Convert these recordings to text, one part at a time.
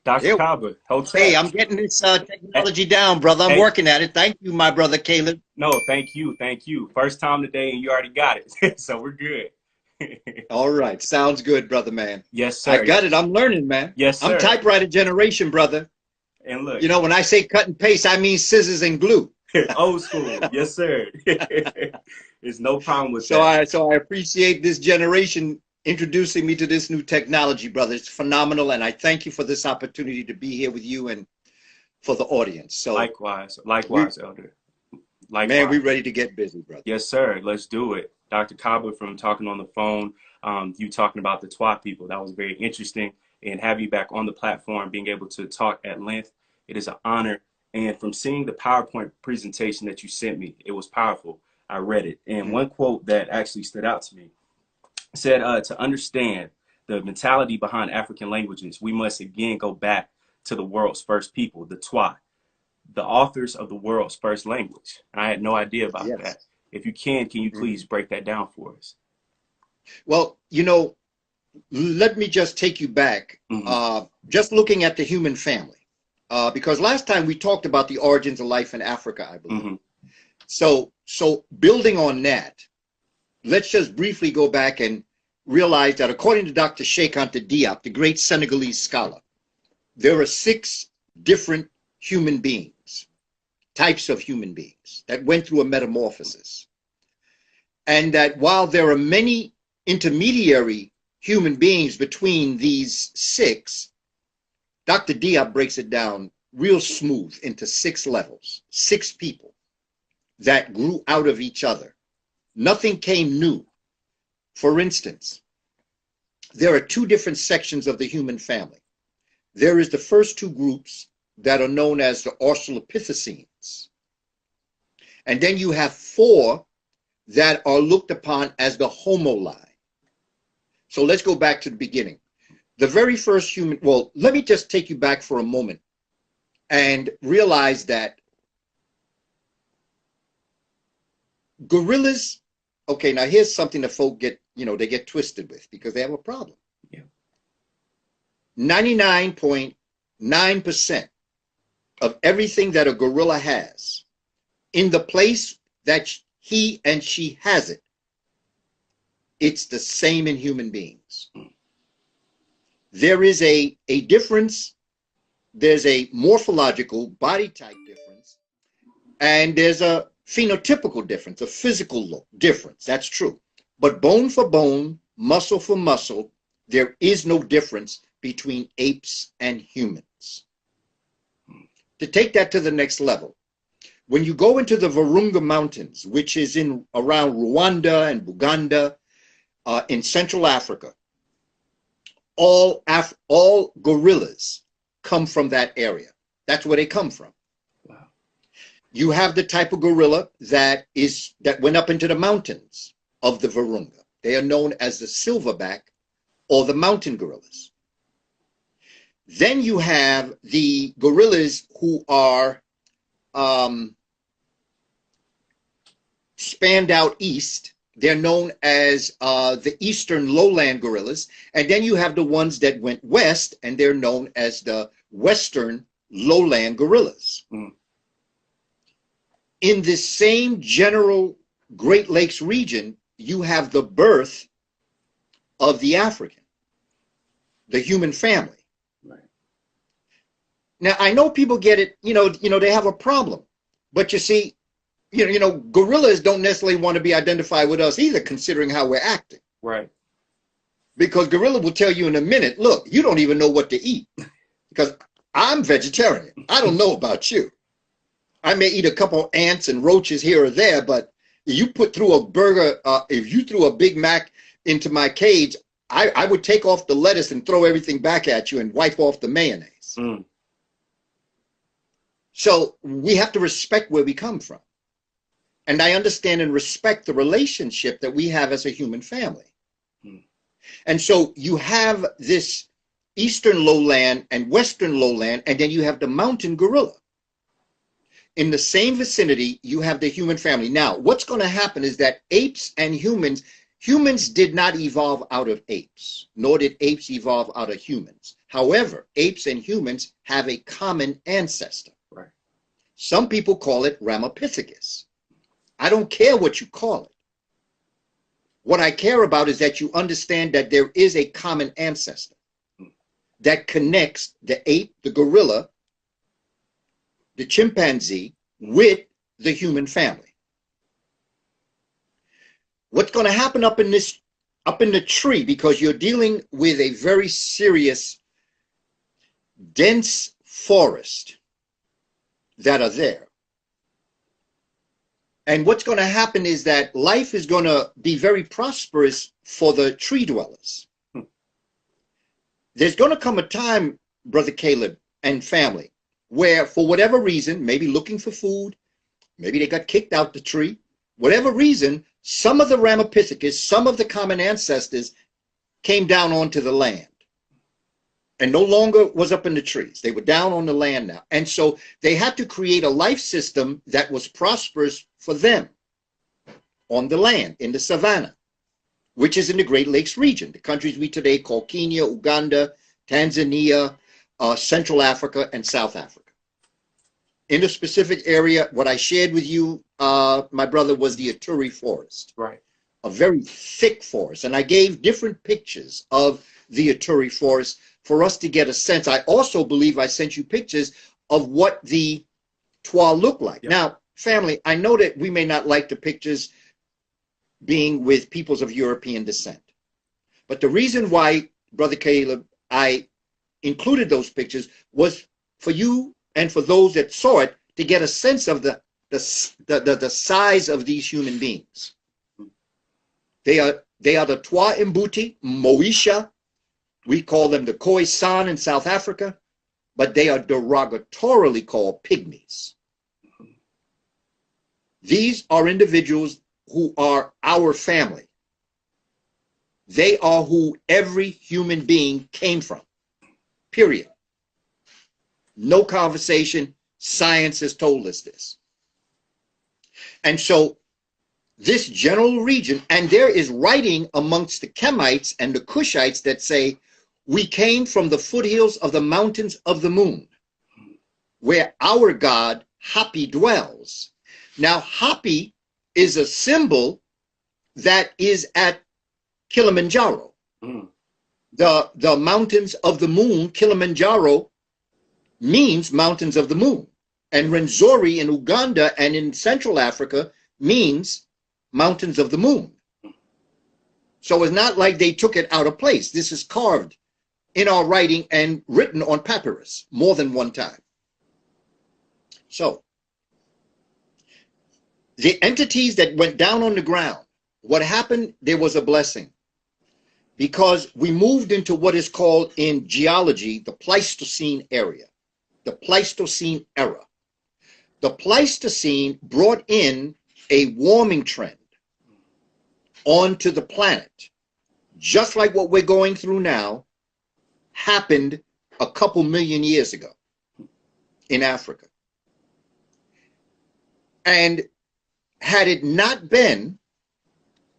Dr. Here, Kaba, hey, Hotep. I'm getting this Hey, technology down, brother. I'm hey, working at it. Thank you, my brother Caleb. no, thank you, thank you. First time today, and you already got it, so we're good. All right, sounds good, brother, man. Yes, I sir. got it. I'm learning, man. Yes, I'm sir. typewriter generation, brother. And look, You know, when I say cut and paste, I mean scissors and glue. old school. Yes, sir. There's no problem with So that. I appreciate this generation introducing me to this new technology, brother. It's phenomenal, and I thank you for this opportunity to be here with you and for the audience. So Likewise, we, likewise, Elder. man, we Likewise. ready to get busy, brother. Yes, sir. Let's do it. Dr. Kaba, from talking on the phone, you talking about the Twa people. That was very interesting. And have you back on the platform, being able to talk at length. It is an honor. And from seeing the PowerPoint presentation that you sent me, it was powerful. I read it. And one quote that actually stood out to me said, to understand the mentality behind African languages, we must again go back to the world's first people, the Twa, the authors of the world's first language. I had no idea about Yes. that. If you can you please break that down for us? Well, you know, let me just take you back, just looking at the human family, because last time we talked about the origins of life in Africa, I believe. So building on that, let's just briefly go back and realize that according to Dr. Cheikh Anta Diop, the great Senegalese scholar, there are 6 different human beings, types of human beings that went through a metamorphosis. And that while there are many intermediary human beings between these 6, Dr. Diop breaks it down real smooth into 6 levels, 6 people that grew out of each other. Nothing came new. For instance, there are 2 different sections of the human family. There is the first 2 groups that are known as the Australopithecines. And then you have 4 that are looked upon as the Homoli. So let's go back to the beginning. The very first human, well, let me just take you back for a moment and realize that gorillas, okay, now here's something that folk get, you know, they get twisted with because they have a problem. 99.9% of everything that a gorilla has, in the place that he and she has it, it's the same in human beings. There is a difference. There's a morphological body type difference, and there's a phenotypical difference, a physical difference. That's true. But bone for bone, muscle for muscle, there is no difference between apes and humans. To take that to the next level, when you go into the Virunga Mountains, which is in around Rwanda and Buganda, in Central Africa, all gorillas come from that area. That's where they come from. Wow. You have the type of gorilla that went up into the mountains of the Virunga. They are known as the silverback or the mountain gorillas. Then you have the gorillas who are spanned out east. They're known as the eastern lowland gorillas. And then you have the ones that went west, and they're known as the western lowland gorillas. In this same general Great Lakes region, you have the birth of the African, the human family. Now, I know people get it, you know, they have a problem. But you see, gorillas don't necessarily want to be identified with us either, considering how we're acting. Right. Because gorilla will tell you in a minute, look, you don't even know what to eat. Because I'm vegetarian. I don't know about you. I may eat a couple ants and roaches here or there, but you put through a burger, if you threw a Big Mac into my cage, I would take off the lettuce and throw everything back at you and wipe off the mayonnaise. So we have to respect where we come from. And I understand and respect the relationship that we have as a human family. And so you have this eastern lowland and western lowland, and then you have the mountain gorilla. In the same vicinity, you have the human family. Now, what's going to happen is that apes and humans Humans did not evolve out of apes, nor did apes evolve out of humans. However, apes and humans have a common ancestor. Right. Some people call it Ramapithecus. I don't care what you call it. What I care about is that you understand that there is a common ancestor that connects the ape, the gorilla, the chimpanzee with the human family. What's going to happen up in the tree, because you're dealing with a very serious, dense forest that are there. And what's going to happen is that life is going to be very prosperous for the tree dwellers. There's going to come a time, Brother Caleb and family, where for whatever reason, maybe looking for food, maybe they got kicked out the tree, whatever reason, some of the Ramapithecus, some of the common ancestors came down onto the land and no longer was up in the trees. They were down on the land now. And so they had to create a life system that was prosperous for them on the land, in the savannah, which is in the Great Lakes region, the countries we today call Kenya, Uganda, Tanzania, Central Africa, and South Africa. In a specific area, what I shared with you, my brother, was the Ituri forest. Right. A very thick forest. And I gave different pictures of the Ituri forest for us to get a sense. I also believe I sent you pictures of what the Twa looked like. Yep. Now, family, I know that we may not like the pictures being with peoples of European descent. But the reason why, Brother Caleb, I included those pictures was for you and for those that saw it to get a sense of the size of these human beings. They are the Twa Mbuti, Moesha. We call them the Khoisan in South Africa, but they are derogatorily called pygmies. These are individuals who are our family. They are who every human being came from, period. No conversation. Science has told us this. And so this general region, and there is writing amongst the Kemites and the Cushites that say, we came from the foothills of the mountains of the moon, where our god Hapi dwells. Now, Hapi is a symbol that is at Kilimanjaro. The mountains of the moon, Kilimanjaro, means mountains of the moon. And Rwenzori in Uganda and in Central Africa means mountains of the moon. So it's not like they took it out of place. This is carved in our writing and written on papyrus more than one time. So the entities that went down on the ground, what happened, there was a blessing. Because we moved into what is called in geology the Pleistocene area, the Pleistocene era. The Pleistocene brought in a warming trend onto the planet, just like what we're going through now happened a couple million years ago in Africa. And had it not been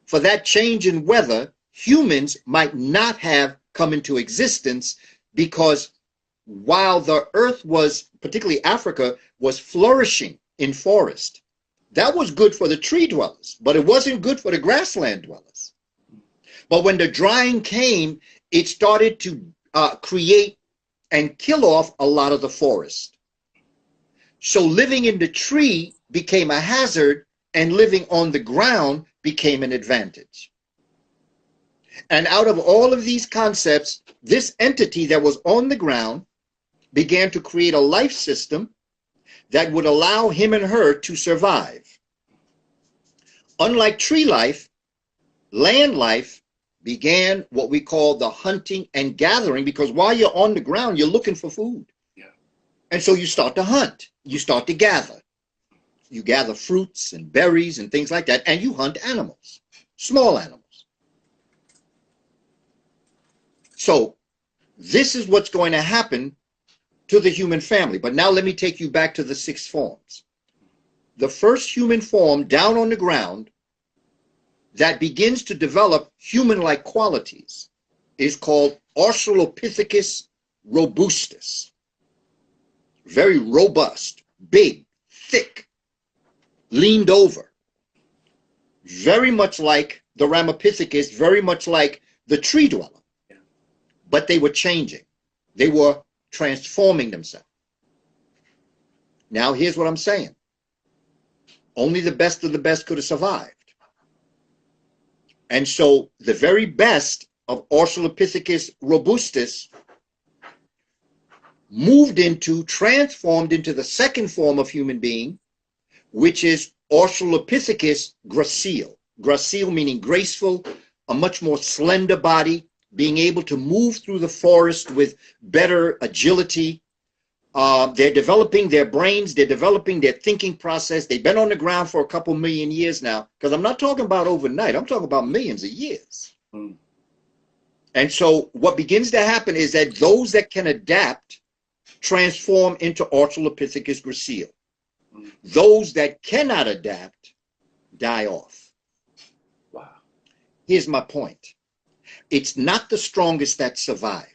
for that change in weather, humans might not have come into existence, because while the earth was, particularly Africa, was flourishing in forest, that was good for the tree dwellers, but it wasn't good for the grassland dwellers. But when the drying came, it started to create and kill off a lot of the forest. So living in the tree became a hazard, and living on the ground became an advantage. And out of all of these concepts, this entity that was on the ground began to create a life system that would allow him and her to survive. Unlike tree life, land life began what we call the hunting and gathering, because while you're on the ground, you're looking for food. Yeah. And so you start to hunt, you start to gather. You gather fruits and berries and things like that, and you hunt animals, small animals. So this is what's going to happen to the human family. But now let me take you back to the 6 forms. The first human form down on the ground that begins to develop human-like qualities is called Australopithecus robustus. Very robust, big, thick, leaned over. Very much like the Ramapithecus, very much like the tree dweller. But they were changing. They were transforming themselves. Now, here's what I'm saying. Only the best of the best could have survived. And so the very best of Australopithecus robustus transformed into the second form of human being, which is Australopithecus gracile. Gracile meaning graceful, a much more slender body, being able to move through the forest with better agility. They're developing their brains, they're developing their thinking process. They've been on the ground for a couple million years now, because I'm not talking about overnight, I'm talking about millions of years. Mm. And so what begins to happen is that those that can adapt transform into Australopithecus gracile. Mm. Those that cannot adapt die off. Wow. Here's my point. It's not the strongest that survive.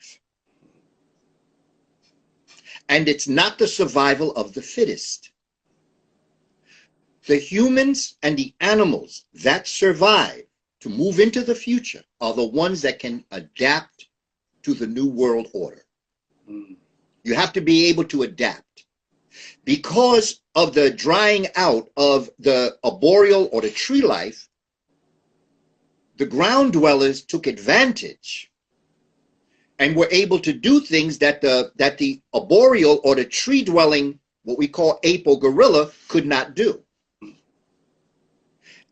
And it's not the survival of the fittest. The humans and the animals that survive to move into the future are the ones that can adapt to the new world order. Mm. You have to be able to adapt. Because of the drying out of the arboreal or the tree life, the ground dwellers took advantage and were able to do things that the arboreal or the tree dwelling, what we call ape or gorilla, could not do.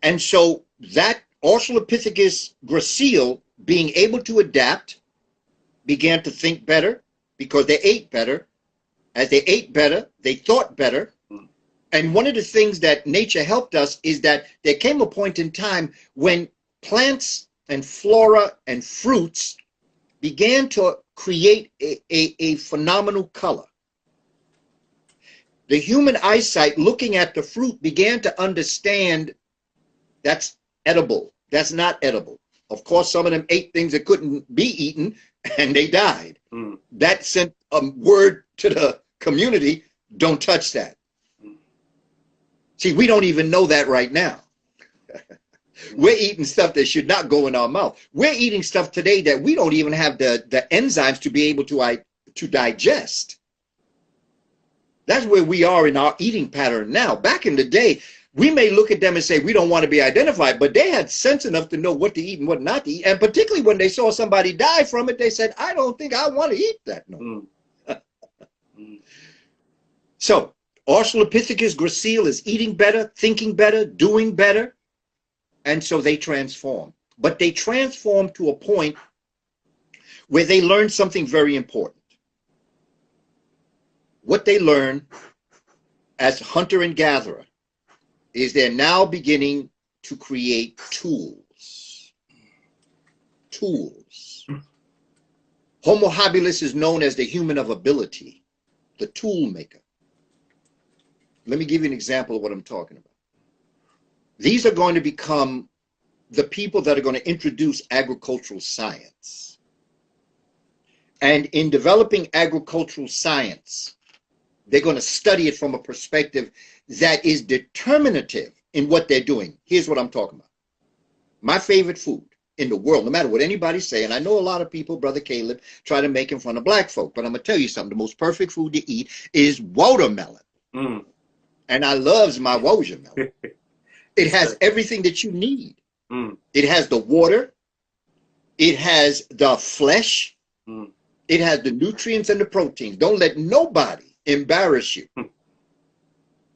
And so that Australopithecus gracile, being able to adapt, began to think better because they ate better. As they ate better, they thought better. And one of the things that nature helped us is that there came a point in time when plants and flora and fruits began to create a phenomenal color. The human eyesight looking at the fruit began to understand that's edible, that's not edible. Of course, some of them ate things that couldn't be eaten and they died. Mm. That sent a word to the community, don't touch that. Mm. See, we don't even know that right now. We're eating stuff that should not go in our mouth. We're eating stuff today that we don't even have the enzymes to be able to digest. That's where we are in our eating pattern now. Back in the day, we may look at them and say we don't want to be identified, but they had sense enough to know what to eat and what not to eat. And particularly when they saw somebody die from it, they said, I don't think I want to eat that. No. Mm. So Australopithecus gracile is eating better, thinking better, doing better. And so they transform. But they transform to a point where they learn something very important. What they learn as hunter and gatherer is they're now beginning to create tools. Tools. Homo habilis is known as the human of ability, the tool maker. Let me give you an example of what I'm talking about. These are going to become the people that are going to introduce agricultural science. And in developing agricultural science, they're going to study it from a perspective that is determinative in what they're doing. Here's what I'm talking about. My favorite food in the world, no matter what anybody say, and I know a lot of people, Brother Caleb, try to make in fun of black folk, but I'm going to tell you something. The most perfect food to eat is watermelon. Mm. And I loves my watermelon. It has everything that you need. Mm. It has the water. It has the flesh. Mm. It has the nutrients and the proteins. Don't let nobody embarrass you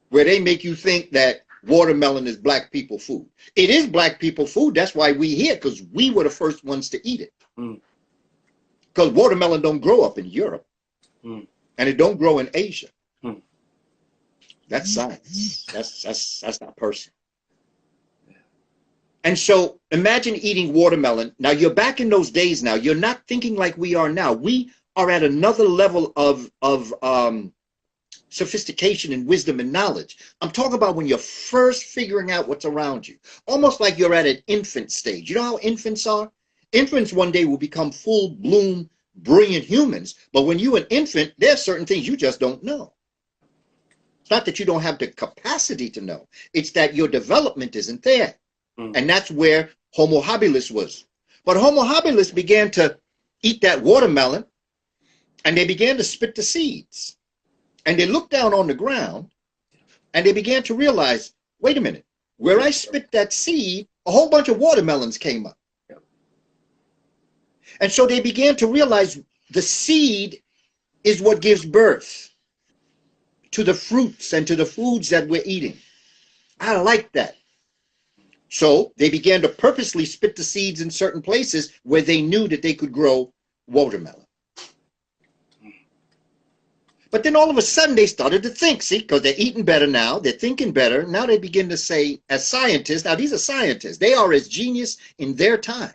where they make you think that watermelon is black people food. It is black people food. That's why we here, because we were the first ones to eat it. Because watermelon don't grow up in Europe. And it don't grow in Asia. That's science. That's not personal. And so imagine eating watermelon. Now you're back in those days now. You're not thinking like we are now. We are at another level of sophistication and wisdom and knowledge. I'm talking about when you're first figuring out what's around you, almost like you're at an infant stage. You know how infants are? Infants one day will become full bloom, brilliant humans, but when you're an infant, there's certain things you just don't know. It's not that you don't have the capacity to know, it's that your development isn't there. And that's where Homo habilis was. But Homo habilis began to eat that watermelon, and they began to spit the seeds. And they looked down on the ground, and they began to realize, wait a minute, where I spit that seed, a whole bunch of watermelons came up. And so they began to realize the seed is what gives birth to the fruits and to the foods that we're eating. I like that. So they began to purposely spit the seeds in certain places where they knew that they could grow watermelon. But then all of a sudden they started to think, see, because they're eating better now, they're thinking better. Now they begin to say, as scientists, now these are scientists, they are as genius in their time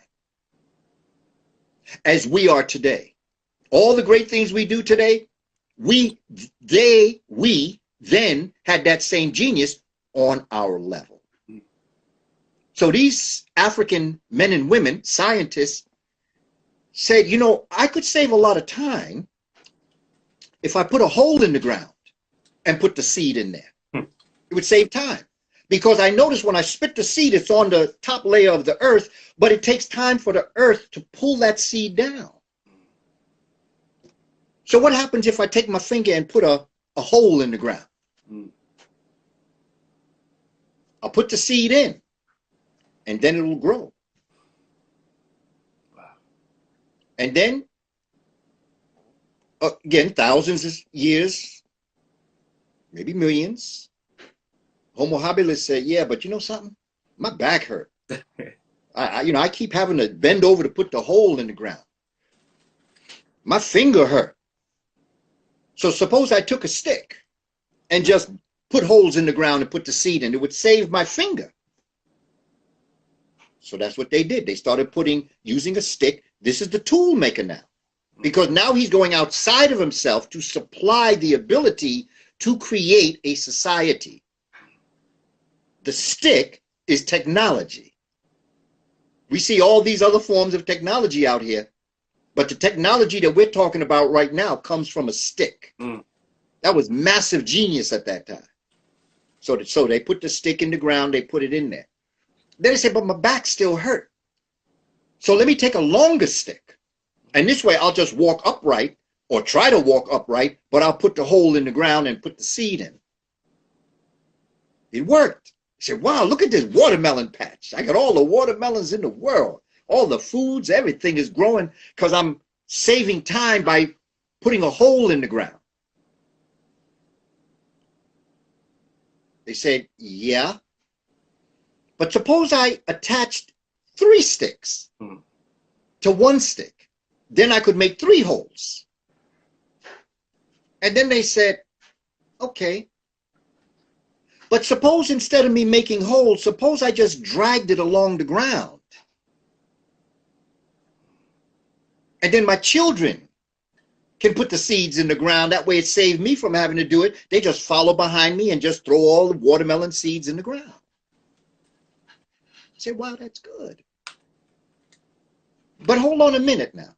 as we are today. All the great things we do today, we then had that same genius on our level. So these African men and women, scientists, said, you know, I could save a lot of time if I put a hole in the ground and put the seed in there. It would save time. Because I noticed when I spit the seed, it's on the top layer of the earth, but it takes time for the earth to pull that seed down. So what happens if I take my finger and put a hole in the ground? I'll put the seed in, and then it will grow. And then, again, thousands of years, maybe millions, Homo habilis said, yeah, but you know something? My back hurt. I keep having to bend over to put the hole in the ground. My finger hurt. So suppose I took a stick and just put holes in the ground and put the seed in. It would save my finger. So that's what they did. They started using a stick. This is the tool maker now. Because now he's going outside of himself to supply the ability to create a society. The stick is technology. We see all these other forms of technology out here, but the technology that we're talking about right now comes from a stick. That was massive genius at that time. So they put the stick in the ground, they put it in there. Then they said, but my back still hurt. So let me take a longer stick. And this way I'll just walk upright or try to walk upright, but I'll put the hole in the ground and put the seed in. It worked. I said, wow, look at this watermelon patch. I got all the watermelons in the world. All the foods, everything is growing because I'm saving time by putting a hole in the ground. They said, yeah. But suppose I attached 3 sticks to 1 stick. Then I could make 3 holes. And then they said, okay. But suppose instead of me making holes, suppose I just dragged it along the ground. And then my children can put the seeds in the ground. That way it saved me from having to do it. They just follow behind me and just throw all the watermelon seeds in the ground. I say, wow, that's good. But hold on a minute now.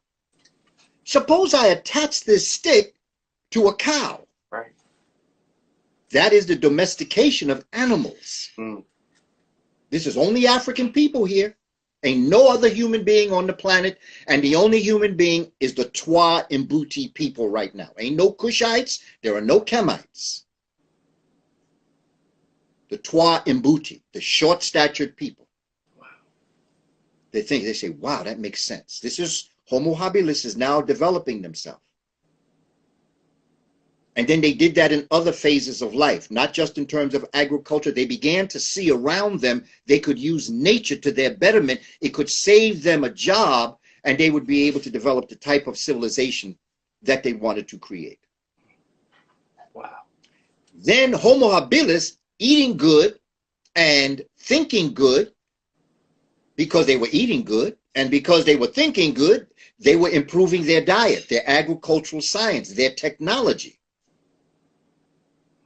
Suppose I attach this stick to a cow. Right. That is the domestication of animals. This is only African people here. Ain't no other human being on the planet, and the only human being is the Twa Mbuti people right now. Ain't no Cushites, there are no Kemites. The Twa Mbuti, the short-statured people. Wow. They say, wow, that makes sense. This is Homo habilis is now developing themselves. And then they did that in other phases of life, not just in terms of agriculture. They began to see around them they could use nature to their betterment. It could save them a job, and they would be able to develop the type of civilization that they wanted to create. Wow. Then Homo habilis, eating good and thinking good, because they were eating good, and because they were thinking good, they were improving their diet, their agricultural science, their technology.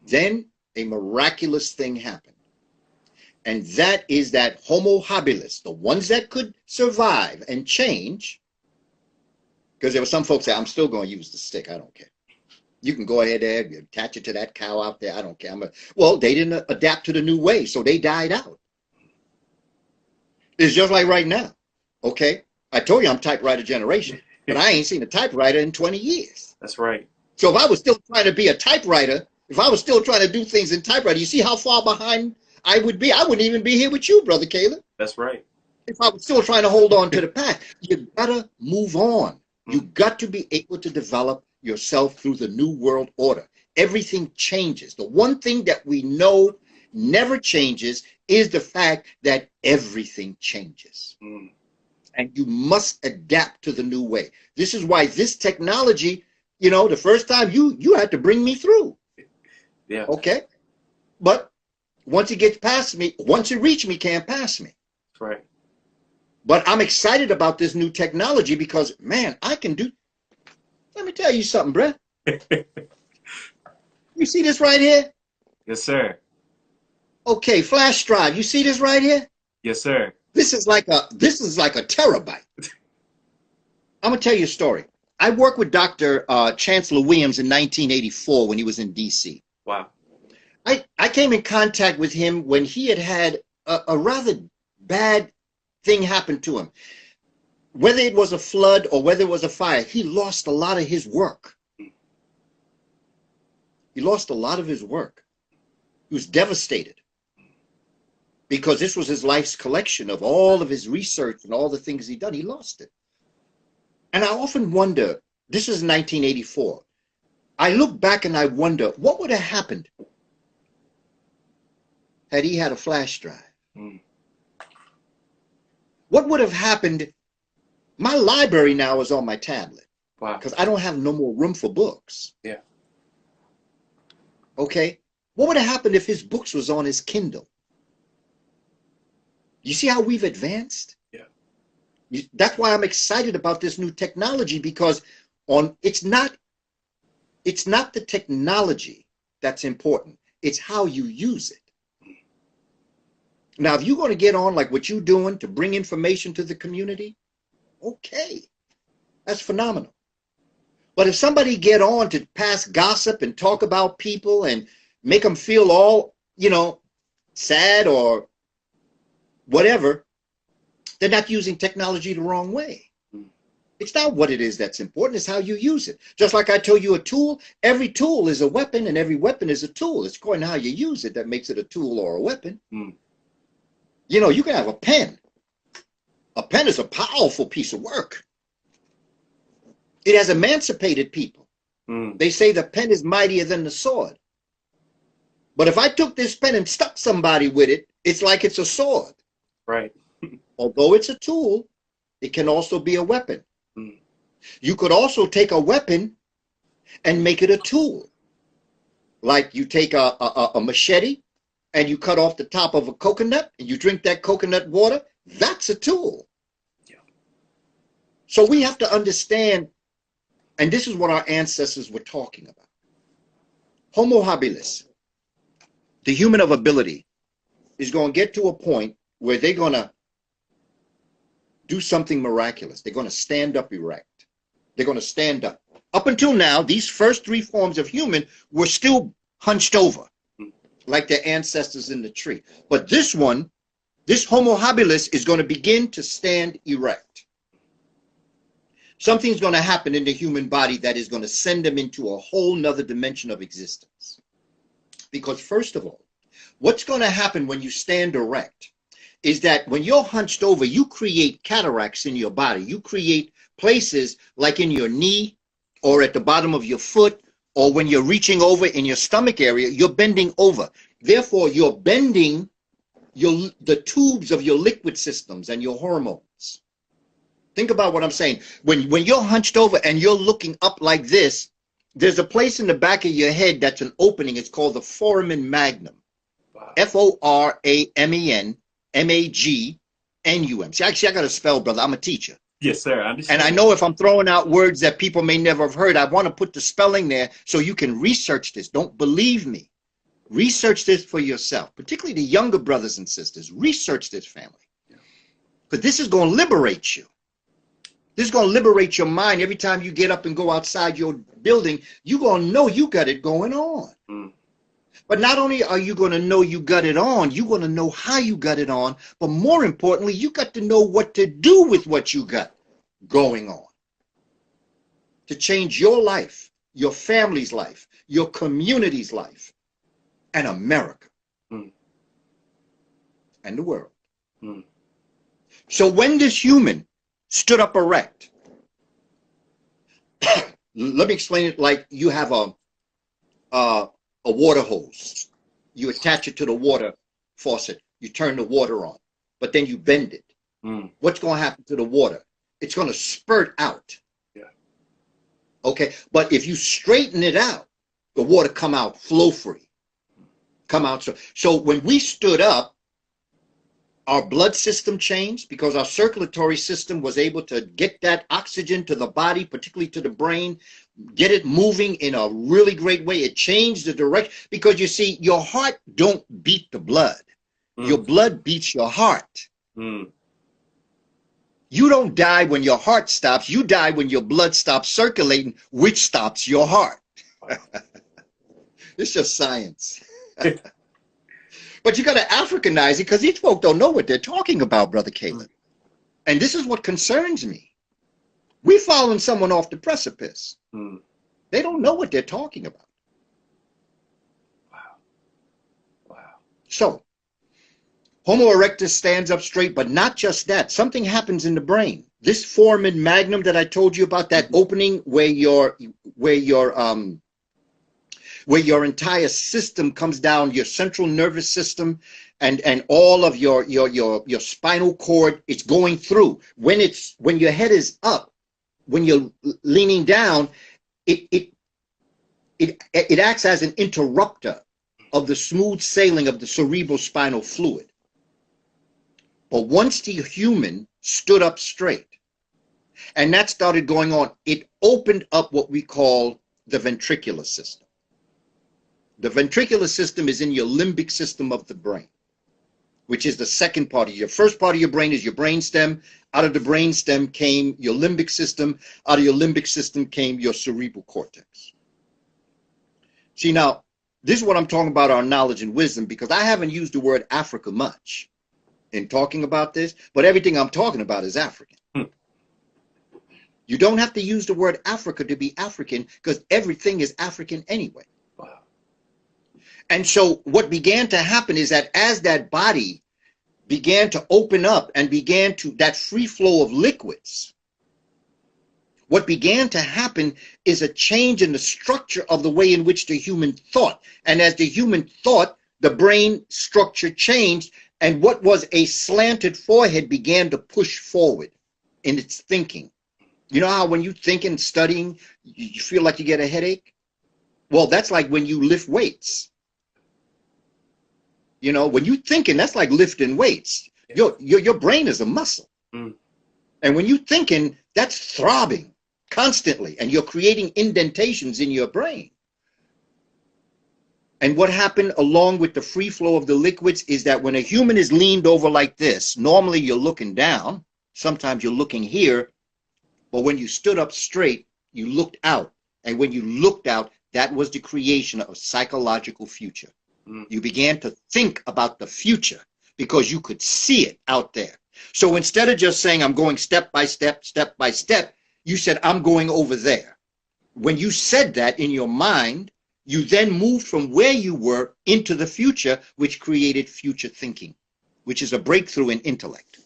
Then a miraculous thing happened. And that is that Homo habilis, the ones that could survive and change, because there were some folks that I'm still going to use the stick. I don't care. You can go ahead there, you attach it to that cow out there. I don't care. Well, they didn't adapt to the new way, so they died out. It's just like right now. Okay, I told you I'm typewriter generation, but I ain't seen a typewriter in 20 years. That's right. So if I was still trying to be a typewriter, if I was still trying to do things in typewriter, you see how far behind I would be? I wouldn't even be here with you, Brother Caleb. That's right. If I was still trying to hold on to the past, you gotta move on. You got to be able to develop yourself through the new world order. Everything changes. The one thing that we know never changes is the fact that everything changes. And you must adapt to the new way. This is why this technology, you know, the first time you had to bring me through. Yeah. Okay. But once it gets past me, once it reaches me, can't pass me. That's right. But I'm excited about this new technology because, man, I can do. Let me tell you something, bruh. You see this right here? Yes, sir. Okay, flash drive. You see this right here? Yes, sir. This is like a terabyte. I'm gonna tell you a story. I worked with Dr. Chancellor Williams in 1984 when he was in DC. Wow. I came in contact with him when he had a rather bad thing happen to him. Whether it was a flood or whether it was a fire, he lost a lot of his work. He lost a lot of his work. He was devastated because this was his life's collection of all of his research and all the things he'd done. He lost it. And I often wonder, this is 1984. I look back and I wonder, what would have happened had he had a flash drive? What would have happened? My library now is on my tablet. Wow. Because I don't have no more room for books. Yeah. Okay. What would have happened if his books was on his Kindle? You see how we've advanced? Yeah. That's why I'm excited about this new technology, because it's not the technology that's important. It's how you use it. Now, if you're going to get on like what you're doing to bring information to the community, okay, that's phenomenal. But if somebody get on to pass gossip and talk about people and make them feel all, you know, sad or whatever, they're not using technology the wrong way. It's not what it is that's important, it's how you use it. Just like I told you, a tool, every tool is a weapon and every weapon is a tool. It's according to how you use it that makes it a tool or a weapon. You know, you can have a pen. A pen is a powerful piece of work. It has emancipated people. They say the pen is mightier than the sword. But if I took this pen and stuck somebody with it, it's like it's a sword. Right. Although it's a tool, it can also be a weapon. You could also take a weapon and make it a tool. Like you take a machete and you cut off the top of a coconut and you drink that coconut water, that's a tool. Yeah. So we have to understand, and this is what our ancestors were talking about. Homo habilis, the human of ability, is going to get to a point where they're going to do something miraculous. They're going to stand up erect. They're going to stand up. Up until now, these first three forms of human were still hunched over, like their ancestors in the tree. But this one, this Homo habilis, is going to begin to stand erect. Something's going to happen in the human body that is going to send them into a whole nother dimension of existence. Because first of all, what's going to happen when you stand erect is that when you're hunched over, you create cataracts in your body. You create places like in your knee or at the bottom of your foot, or when you're reaching over in your stomach area, you're bending over. Therefore, you're bending the tubes of your liquid systems and your hormones. Think about what I'm saying. When you're hunched over and you're looking up like this, there's a place in the back of your head that's an opening. It's called the foramen magnum. Wow. Foramen-magnum. See, actually, I got to spell, brother. I'm a teacher. Yes, sir. I understand. And I know if I'm throwing out words that people may never have heard, I want to put the spelling there so you can research this. Don't believe me. Research this for yourself, particularly the younger brothers and sisters. Research this, family. Because this is going to liberate you. This is going to liberate your mind. Every time you get up and go outside your building, you're going to know you got it going on. Mm. But not only are you going to know you got it on, you're going to know how you got it on. But more importantly, you got to know what to do with what you got going on. To change your life, your family's life, your community's life, and America. Mm. And the world. Mm. So when this human stood up erect, let me explain it like you have a water hose. You attach it to the water faucet. You turn the water on, but then you bend it. Mm. What's going to happen to the water? It's going to spurt out. Yeah. Okay, but if you straighten it out, the water come out flow free. Come out. So when we stood up, our blood system changed because our circulatory system was able to get that oxygen to the body, particularly to the brain, get it moving in a really great way. It changed the direction because you see, your heart don't beat the blood. Mm. Your blood beats your heart. Mm. You don't die when your heart stops. You die when your blood stops circulating, which stops your heart. It's just science. But you got to Africanize it because these folk don't know what they're talking about, Brother Caleb. And this is what concerns me. We're following someone off the precipice. Mm. They don't know what they're talking about. Wow. Wow. So, Homo erectus stands up straight, but not just that. Something happens in the brain. This foramen magnum that I told you about, that opening where your entire system comes down, your central nervous system and all of your spinal cord, it's going through. When your head is up, when you're leaning down, it acts as an interrupter of the smooth sailing of the cerebral spinal fluid. But once the human stood up straight and that started going on, it opened up what we call the ventricular system. The ventricular system is in your limbic system of the brain, which is the second part of your first part of your brain is your brainstem. Out of the brainstem came your limbic system. Out of your limbic system came your cerebral cortex. See, now, this is what I'm talking about, our knowledge and wisdom, because I haven't used the word Africa much in talking about this, but everything I'm talking about is African. You don't have to use the word Africa to be African because everything is African anyway. And so what began to happen is that as that body began to open up and began to, that free flow of liquids, what began to happen is a change in the structure of the way in which the human thought. And as the human thought, the brain structure changed, and what was a slanted forehead began to push forward in its thinking. You know how when you think and studying, you feel like you get a headache? Well, that's like when you lift weights. You know, when you're thinking, that's like lifting weights. Your brain is a muscle. Mm. And when you're thinking, that's throbbing constantly, and you're creating indentations in your brain. And what happened along with the free flow of the liquids is that when a human is leaned over like this, normally you're looking down, sometimes you're looking here, but when you stood up straight, you looked out. And when you looked out, that was the creation of a psychological future. You began to think about the future because you could see it out there. So instead of just saying, I'm going step by step, you said, I'm going over there. When you said that in your mind, you then moved from where you were into the future, which created future thinking, which is a breakthrough in intellect.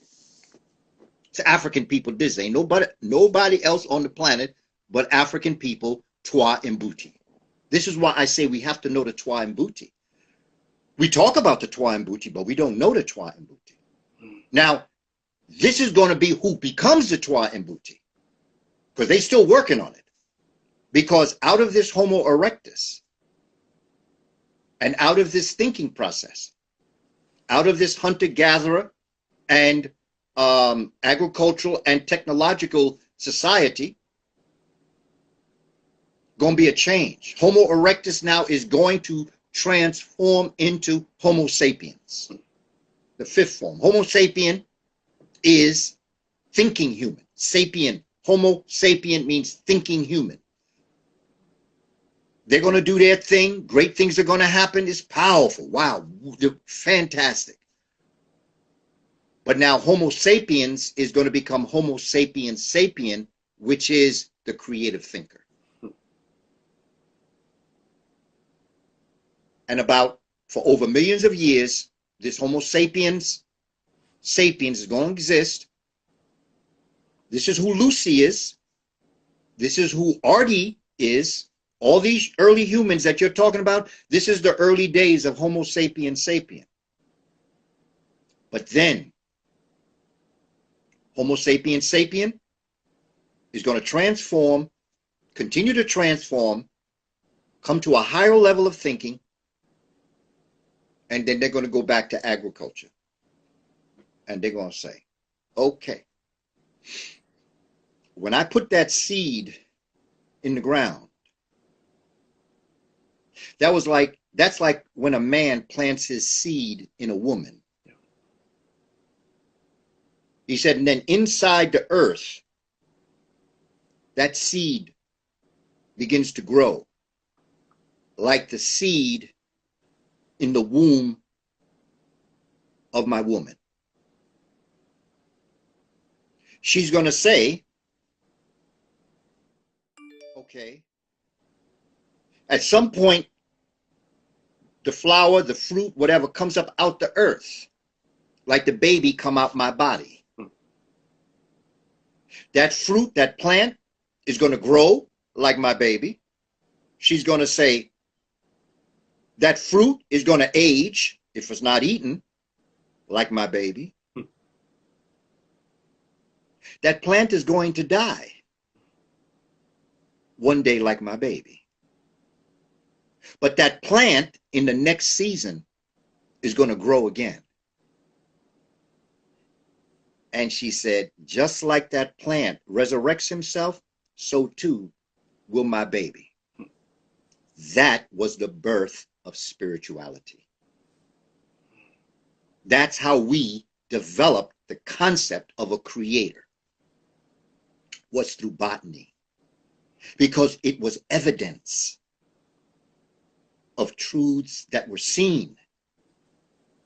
So African people did this. Ain't nobody else on the planet but African people, Twa Mbuti. This is why I say we have to know the Twa Mbuti. We talk about the Twa Mbuti, but we don't know the Twa Mbuti. Now, this is going to be who becomes the Twa Mbuti, because they're still working on it. Because out of this Homo erectus, and out of this thinking process, out of this hunter-gatherer and agricultural and technological society, going to be a change. Homo erectus now is going to transform into Homo sapiens. The fifth form. Homo sapien is thinking human. Sapien. Homo sapien means thinking human. They're going to do their thing. Great things are going to happen. It's powerful. Wow. They're fantastic. But now Homo sapiens is going to become Homo sapiens sapien, which is the creative thinker. And for over millions of years, this Homo sapiens is going to exist. This is who Lucy is. This is who Artie is. All these early humans that you're talking about, this is the early days of Homo sapiens sapien. But then, Homo sapiens sapien is going to transform, continue to transform, come to a higher level of thinking, and then they're going to go back to agriculture. And they're going to say, okay, when I put that seed in the ground, that's like when a man plants his seed in a woman. He said, and then inside the earth, that seed begins to grow like the seed in the womb of my woman. She's going to say, okay, at some point, the flower, the fruit, whatever comes up out the earth, like the baby come out my body. That fruit, that plant is going to grow like my baby. She's going to say, that fruit is going to age, if it's not eaten, like my baby. That plant is going to die one day like my baby. But that plant in the next season is going to grow again. And she said, just like that plant resurrects himself, so too will my baby. That was the birth of spirituality. That's how we developed the concept of a creator, was through botany, because it was evidence of truths that were seen.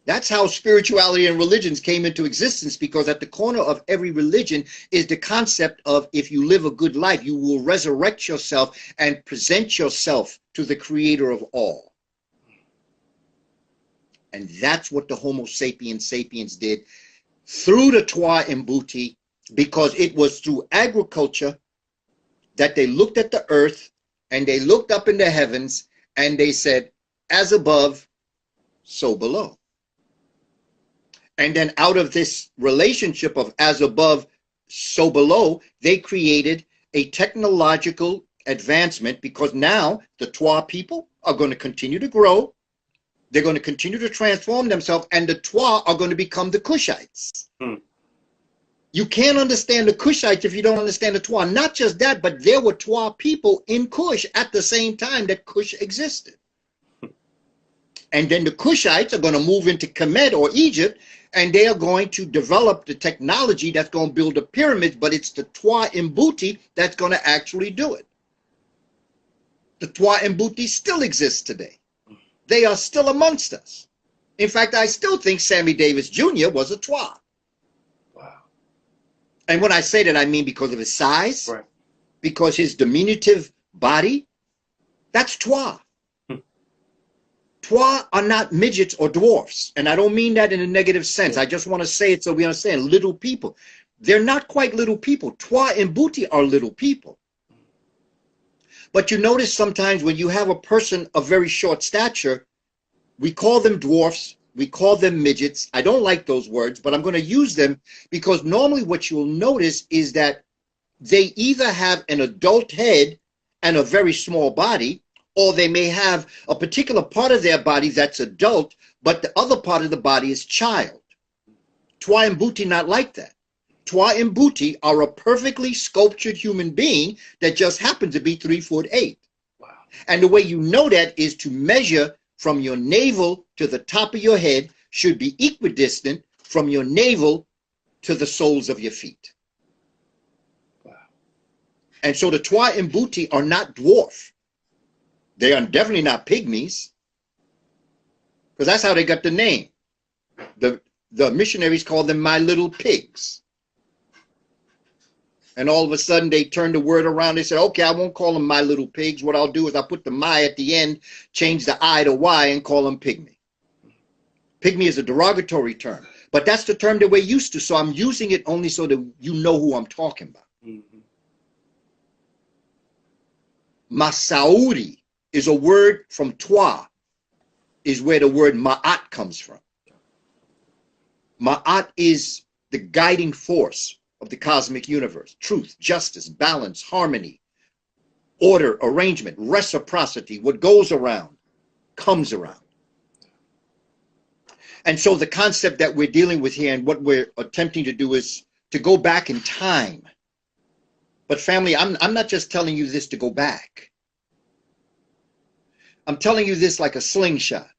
That's how spirituality and religions came into existence, because at the corner of every religion is the concept of, if you live a good life, you will resurrect yourself and present yourself to the creator of all. And that's what the Homo sapiens sapiens did through the Twa Mbuti, because it was through agriculture that they looked at the earth and they looked up in the heavens and they said, as above, so below. And then out of this relationship of as above, so below, they created a technological advancement, because now the Twa people are going to continue to grow. They're going to continue to transform themselves, and the Twa are going to become the Kushites. You can't understand the Kushites if you don't understand the Twa. Not just that, but there were Twa people in Kush at the same time that Kush existed. And then the Kushites are going to move into Kemet or Egypt, and they are going to develop the technology that's going to build the pyramids, but it's the Twa Mbuti that's going to actually do it. The Twa Mbuti still exists today. They are still amongst us. In fact, I still think Sammy Davis Jr. was a Twa. Wow. And when I say that, I mean because of his size, Right. because his diminutive body, that's Twa. Twa are not midgets or dwarfs, and I don't mean that in a negative sense. I just want to say it so we understand. Little people. They're not quite little people. Twa Mbuti are little people. But you notice sometimes when you have a person of very short stature, we call them dwarfs, we call them midgets. I don't like those words, but I'm going to use them because normally what you'll notice is that they either have an adult head and a very small body, or they may have a particular part of their body that's adult, but the other part of the body is child. Twa Mbuti not like that. Twa Mbuti are a perfectly sculptured human being that just happens to be 3'8". Wow. And the way you know that is to measure from your navel to the top of your head should be equidistant from your navel to the soles of your feet. Wow. And so the Twa Mbuti are not dwarf. They are definitely not pygmies, because that's how they got the name. The missionaries called them my little pigs. And all of a sudden they turned the word around. They said, okay, I won't call them my little pigs. What I'll do is I'll put the my at the end, change the I to Y, and call them pygmy. Pygmy is a derogatory term, but that's the term that we're used to. So I'm using it only so that you know who I'm talking about. Mm-hmm. Masauri is a word from Twa, is where the word Ma'at comes from. Ma'at is the guiding force of the cosmic universe. Truth, justice, balance, harmony, order, arrangement, reciprocity. What goes around comes around. And so the concept that we're dealing with here and what we're attempting to do is to go back in time. But family, I'm not just telling you this to go back. I'm telling you this like a slingshot.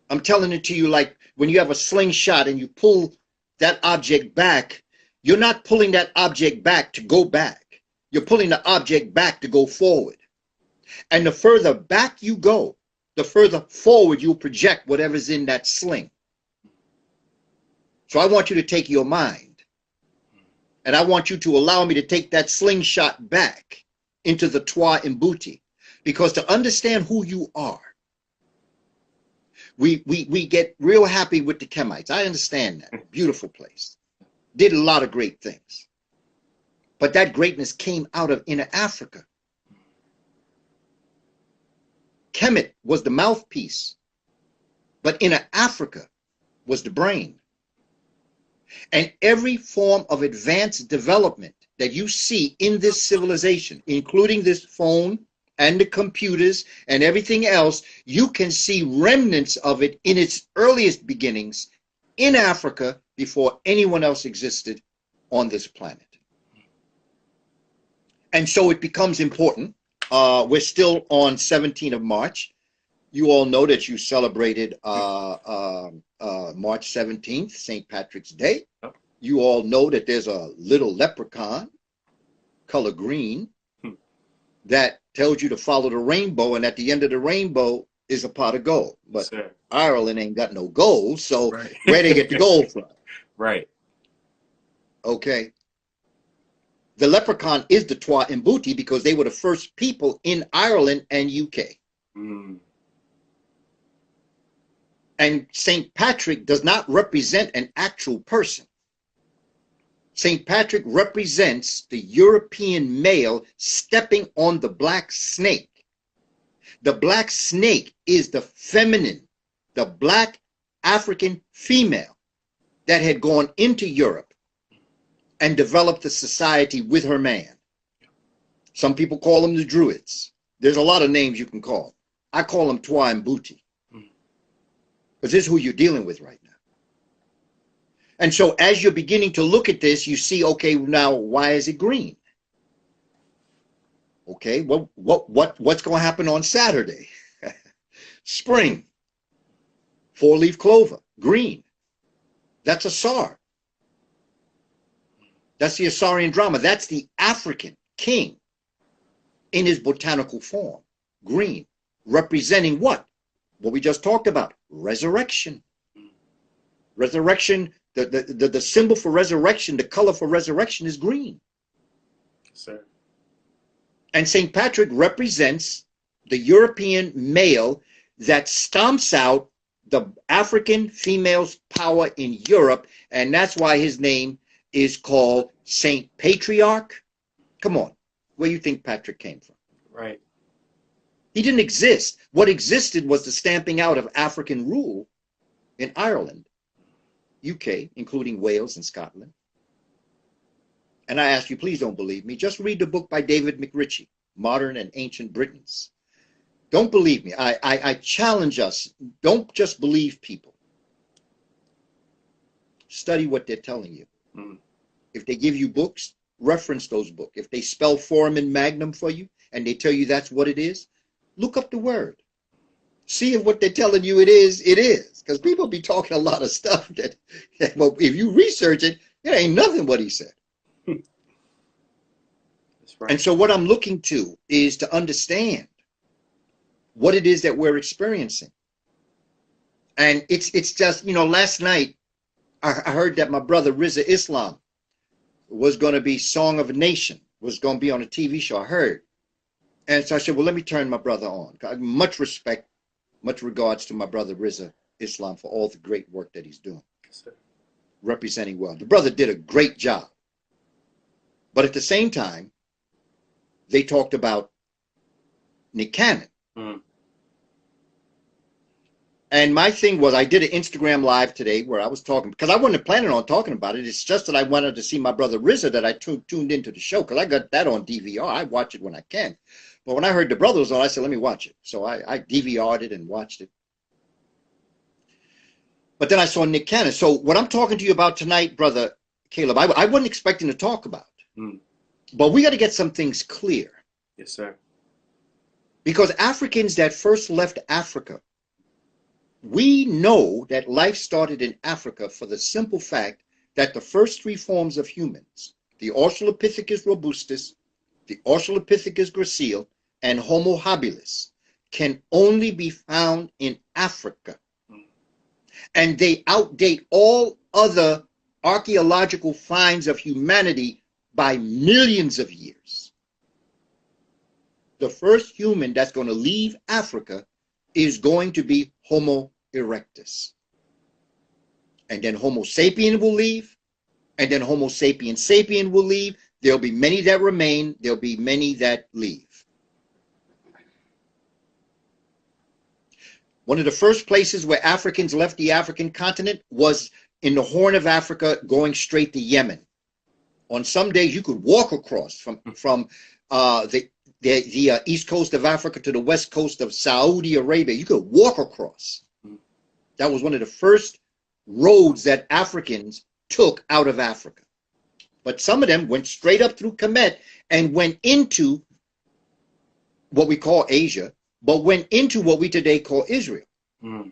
I'm telling it to you like when you have a slingshot and you pull that object back, you're not pulling that object back to go back. You're pulling the object back to go forward. And the further back you go, the further forward you'll project whatever's in that sling. So I want you to take your mind, and I want you to allow me to take that slingshot back into the Twa Mbuti, because to understand who you are, we get real happy with the Kemites. I understand that. Beautiful place. Did a lot of great things. But that greatness came out of inner Africa. Kemet was the mouthpiece, but inner Africa was the brain. And every form of advanced development that you see in this civilization, including this phone and the computers and everything else, you can see remnants of it in its earliest beginnings in Africa before anyone else existed on this planet. And so it becomes important. We're still on 17th of March. You all know that you celebrated March 17th, St. Patrick's Day. You all know that there's a little leprechaun, color green, that tells you to follow the rainbow, and at the end of the rainbow is a pot of gold. But Sure. Ireland ain't got no gold, so Right. where they get the gold from? Right. Okay. The leprechaun is the Twa Mbuti because they were the first people in Ireland and UK. Mm. And St. Patrick does not represent an actual person. St. Patrick represents the European male stepping on the black snake. The black snake is the feminine, the black African female that had gone into Europe and developed a society with her man. Some people call them the Druids. There's a lot of names you can call. I call them Twa Mbuti, because this is who you're dealing with right now. And so as you're beginning to look at this, you see, okay, now why is it green? Okay, well, what's going to happen on Saturday? Spring. Four-leaf clover, green. That's a Asar. That's the Asarian drama. That's the African king in his botanical form, green, representing what? What we just talked about, resurrection. Resurrection, the symbol for resurrection, the color for resurrection is green. Sir. And St. Patrick represents the European male that stomps out the African female's power in Europe, and that's why his name is called Saint Patriarch. Come on, where you think Patrick came from? Right. He didn't exist. What existed was the stamping out of African rule in Ireland, UK, including Wales and Scotland. And I ask you, please don't believe me. Just read the book by David McRitchie, Modern and Ancient Britons. Don't believe me. I challenge us. Don't just believe people. Study what they're telling you. Mm. If they give you books, reference those books. If they spell forum and magnum for you and they tell you that's what it is, look up the word. See if what they're telling you it is, it is. Because people be talking a lot of stuff that, well, if you research it, it ain't nothing what he said. That's right. And so what I'm looking to is to understand what it is that we're experiencing. And it's just, you know, last night I heard that my brother Rizza Islam was going to be Song of a Nation, was going to be on a TV show. I heard. And so I said, well, let me turn my brother on. Much respect, much regards to my brother Rizza Islam for all the great work that he's doing. Yes, sir. Representing well. The brother did a great job. But at the same time, they talked about Nick Cannon. Mm. And my thing was, I did an Instagram live today where I was talking, because I wasn't planning on talking about it. It's just that I wanted to see my brother Rizza that I tuned into the show, because I got that on DVR. I watch it when I can. But when I heard the brother was on, I said, let me watch it. So I DVR'd it and watched it. But then I saw Nick Cannon. So what I'm talking to you about tonight, Brother Caleb, I wasn't expecting to talk about. Mm. But we got to get some things clear. Yes, sir. Because Africans that first left Africa, we know that life started in Africa for the simple fact that the first three forms of humans, the Australopithecus robustus, the Australopithecus gracile, and Homo habilis, can only be found in Africa. And they outdate all other archaeological finds of humanity by millions of years. The first human that's going to leave Africa is going to be Homo erectus. And then Homo sapien will leave, and then Homo sapien sapien will leave. There'll be many that remain, there'll be many that leave. One of the first places where Africans left the African continent was in the Horn of Africa, going straight to Yemen. On some days, you could walk across from the east coast of Africa to the west coast of Saudi Arabia. You could walk across. That was one of the first roads that Africans took out of Africa. But some of them went straight up through Kemet and went into what we call Asia, but went into what we today call Israel. Mm.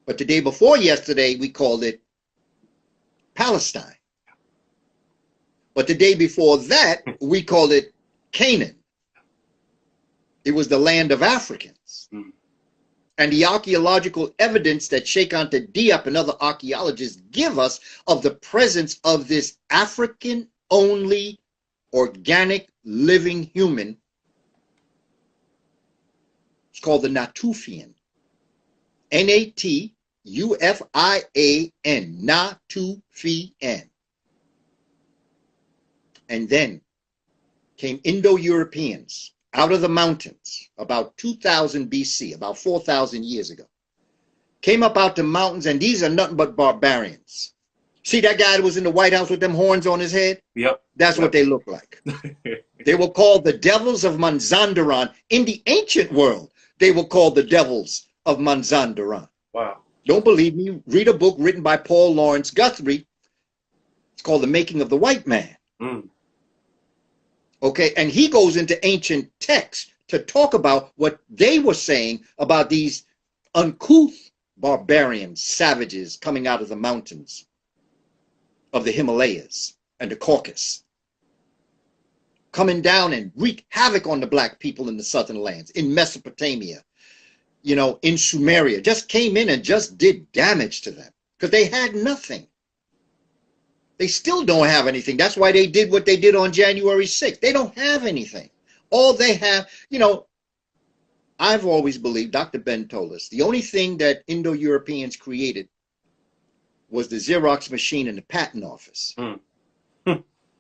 But the day before yesterday, we called it Palestine. But the day before that, we called it Canaan. It was the land of Africans. Mm. And the archaeological evidence that Sheikh Anta Diop and other archaeologists give us of the presence of this African-only organic living human, it's called the Natufian. Natufian, Natufian. And then came Indo-Europeans out of the mountains about 2000 BC, about 4,000 years ago. Came up out the mountains, and these are nothing but barbarians. See that guy that was in the White House with them horns on his head? Yep. That's what they look like. They were called the devils of Manzandaran. In the ancient world, they were called the devils of Manzandaran. Wow. Don't believe me? Read a book written by Paul Lawrence Guthrie. It's called The Making of the White Man. Mm. Okay, and he goes into ancient texts to talk about what they were saying about these uncouth barbarians, savages coming out of the mountains of the Himalayas and the Caucasus, coming down and wreak havoc on the black people in the southern lands, in Mesopotamia, you know, in Sumeria, just came in and just did damage to them because they had nothing. They still don't have anything. That's why they did what they did on January 6th. They don't have anything. All they have, you know, I've always believed, Dr. Ben told us, the only thing that Indo-Europeans created was the Xerox machine in the patent office. Mm.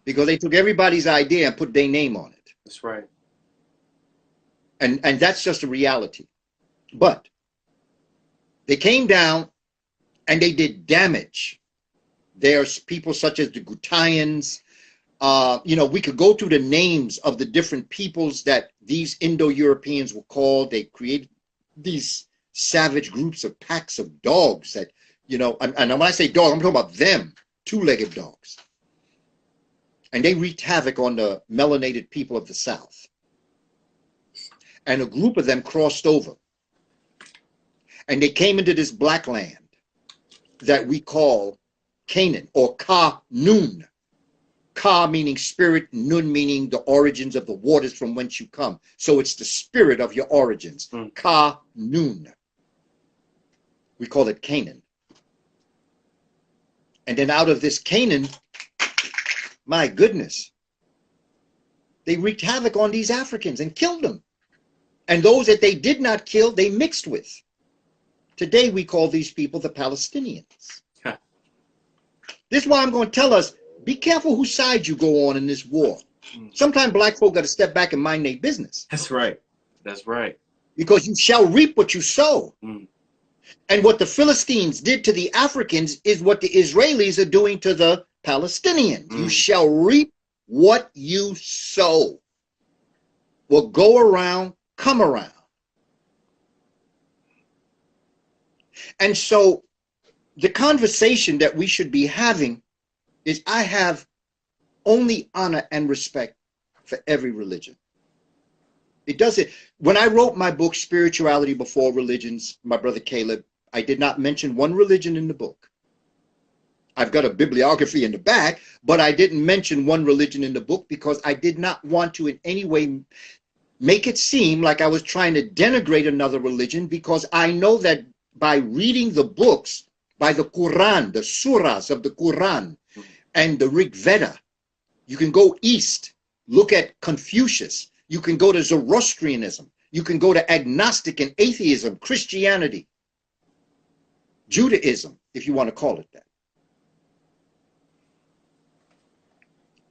Because they took everybody's idea and put their name on it. That's right. And that's just a reality. But they came down and they did damage. There's people such as the Gutayans. You know, we could go through the names of the different peoples that these Indo-Europeans were called. They created these savage groups of packs of dogs that, you know, and when I say dog, I'm talking about them, two-legged dogs. And they wreaked havoc on the melanated people of the South. And a group of them crossed over And they came into this black land that we call Canaan, or Ka Nun. Ka meaning spirit, Nun meaning the origins of the waters from whence you come. So it's the spirit of your origins. Ka Nun. We call it Canaan. And then out of this Canaan, my goodness, they wreaked havoc on these Africans and killed them. And those that they did not kill, they mixed with. Today we call these people the Palestinians. Huh. This is why I'm going to tell us, be careful whose side you go on in this war. Sometimes black folk got to step back and mind their business. That's right. That's right. Because you shall reap what you sow. And what the Philistines did to the Africans is what the Israelis are doing to the Palestinians. You shall reap what you sow. Will go around, come around. And so the conversation that we should be having is, I have only honor and respect for every religion. It doesn't. When I wrote my book, Spirituality Before Religions, my brother Caleb, I did not mention one religion in the book. I've got a bibliography in the back, but I didn't mention one religion in the book because I did not want to in any way make it seem like I was trying to denigrate another religion, because I know that by reading the books, by the Quran, the surahs of the Quran and the Rig Veda, you can go east, look at Confucius, you can go to Zoroastrianism, you can go to agnostic and atheism, Christianity, Judaism, if you want to call it that.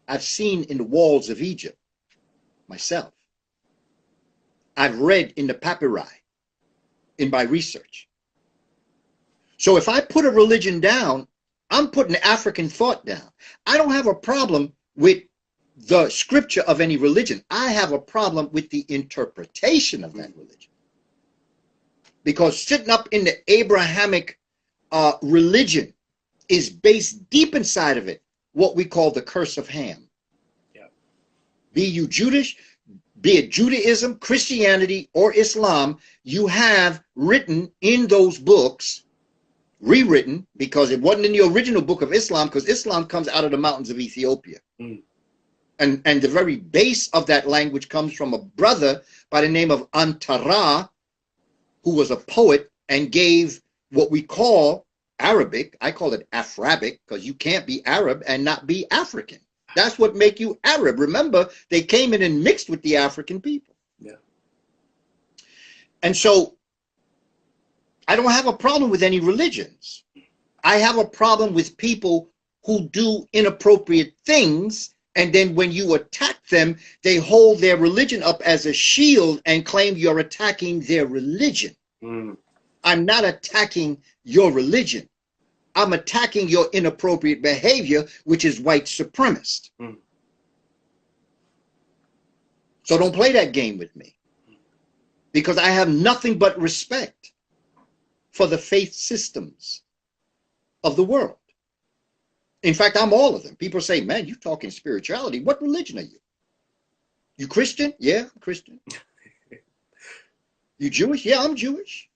I've seen in the walls of Egypt myself. I've read in the papyri in my research. So if I put a religion down, I'm putting African thought down. I don't have a problem with the scripture of any religion. I have a problem with the interpretation of that religion. Because sitting up in the Abrahamic religion is based deep inside of it, what we call the curse of Ham. Yeah. Be you Jewish, be it Judaism, Christianity, or Islam, you have written in those books, rewritten, because it wasn't in the original book of Islam, because Islam comes out of the mountains of Ethiopia. And the very base of that language comes from a brother by the name of Antara, who was a poet and gave what we call Arabic. I call it Afrabic, because you can't be Arab and not be African. That's what make you Arab. Remember, they came in and mixed with the African people. Yeah. And so I don't have a problem with any religions. I have a problem with people who do inappropriate things, and then when you attack them, they hold their religion up as a shield and claim you're attacking their religion. I'm not attacking your religion. I'm attacking your inappropriate behavior, which is white supremacist. So don't play that game with me, because I have nothing but respect for the faith systems of the world. In fact, I'm all of them. People say, man, you're talking spirituality. What religion are you? You Christian? Yeah, I'm Christian. You Jewish? Yeah, I'm Jewish.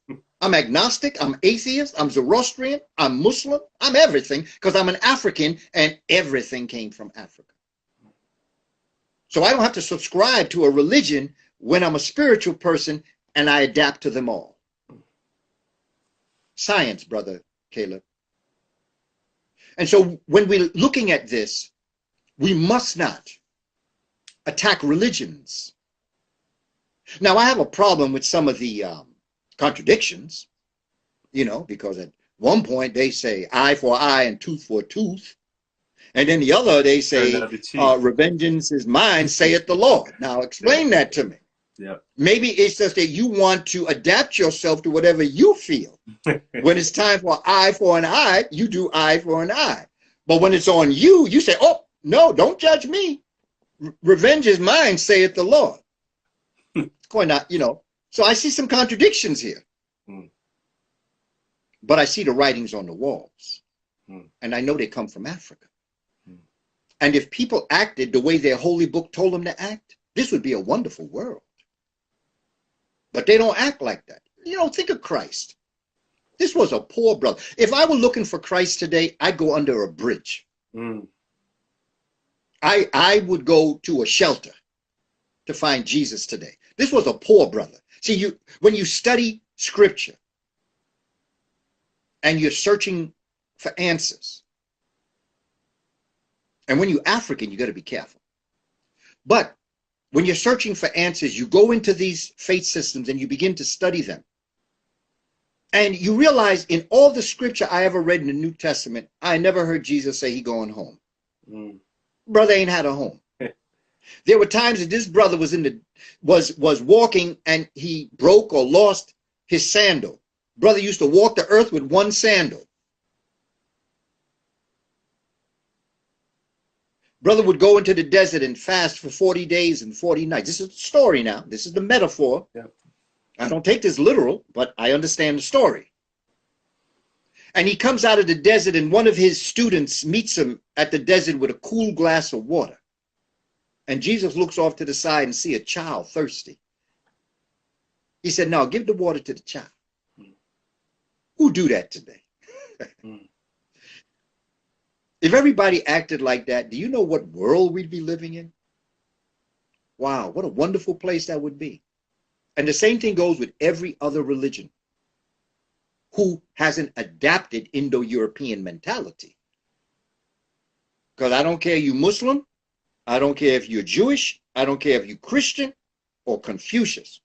I'm agnostic, I'm atheist, I'm Zoroastrian, I'm Muslim, I'm everything, because I'm an African and everything came from Africa. So I don't have to subscribe to a religion when I'm a spiritual person, and I adapt to them all. Science, brother Caleb. And so when we're looking at this, we must not attack religions. Now, I have a problem with some of the contradictions, you know, because at one point they say eye for eye and tooth for tooth. And then the other, they say, revengeance is mine, saith the Lord. Now, explain that to me. Yeah. Maybe it's just that you want to adapt yourself to whatever you feel. When it's time for eye for an eye, you do eye for an eye. But when it's on you, you say, oh, no, don't judge me. Revenge is mine, saith the Lord. It's going on, you know. So I see some contradictions here. But I see the writings on the walls. And I know they come from Africa. And if people acted the way their holy book told them to act, this would be a wonderful world. But they don't act like that. You know, think of Christ. This was a poor brother. If I were looking for Christ today, I'd go under a bridge. Mm. I would go to a shelter to find Jesus today. This was a poor brother. See, when you study scripture and you're searching for answers, and when you're African, you got to be careful. But when you're searching for answers, you go into these faith systems and you begin to study them. And you realize in all the scripture I ever read in the New Testament, I never heard Jesus say he going home. Mm. Brother ain't had a home. There were times that this brother was walking and he broke or lost his sandal. Brother used to walk the earth with one sandal. Brother would go into the desert and fast for 40 days and 40 nights. This is the story now. This is the metaphor. Yeah. I don't take this literal, but I understand the story. And he comes out of the desert and one of his students meets him at the desert with a cool glass of water. And Jesus looks off to the side and see a child thirsty. He said, no, give the water to the child. Who do that today? If everybody acted like that, do you know what world we'd be living in? Wow, what a wonderful place that would be. And the same thing goes with every other religion who hasn't adapted Indo-European mentality. Because I don't care you Muslim, I don't care if you're Jewish, I don't care if you're Christian or Confucius.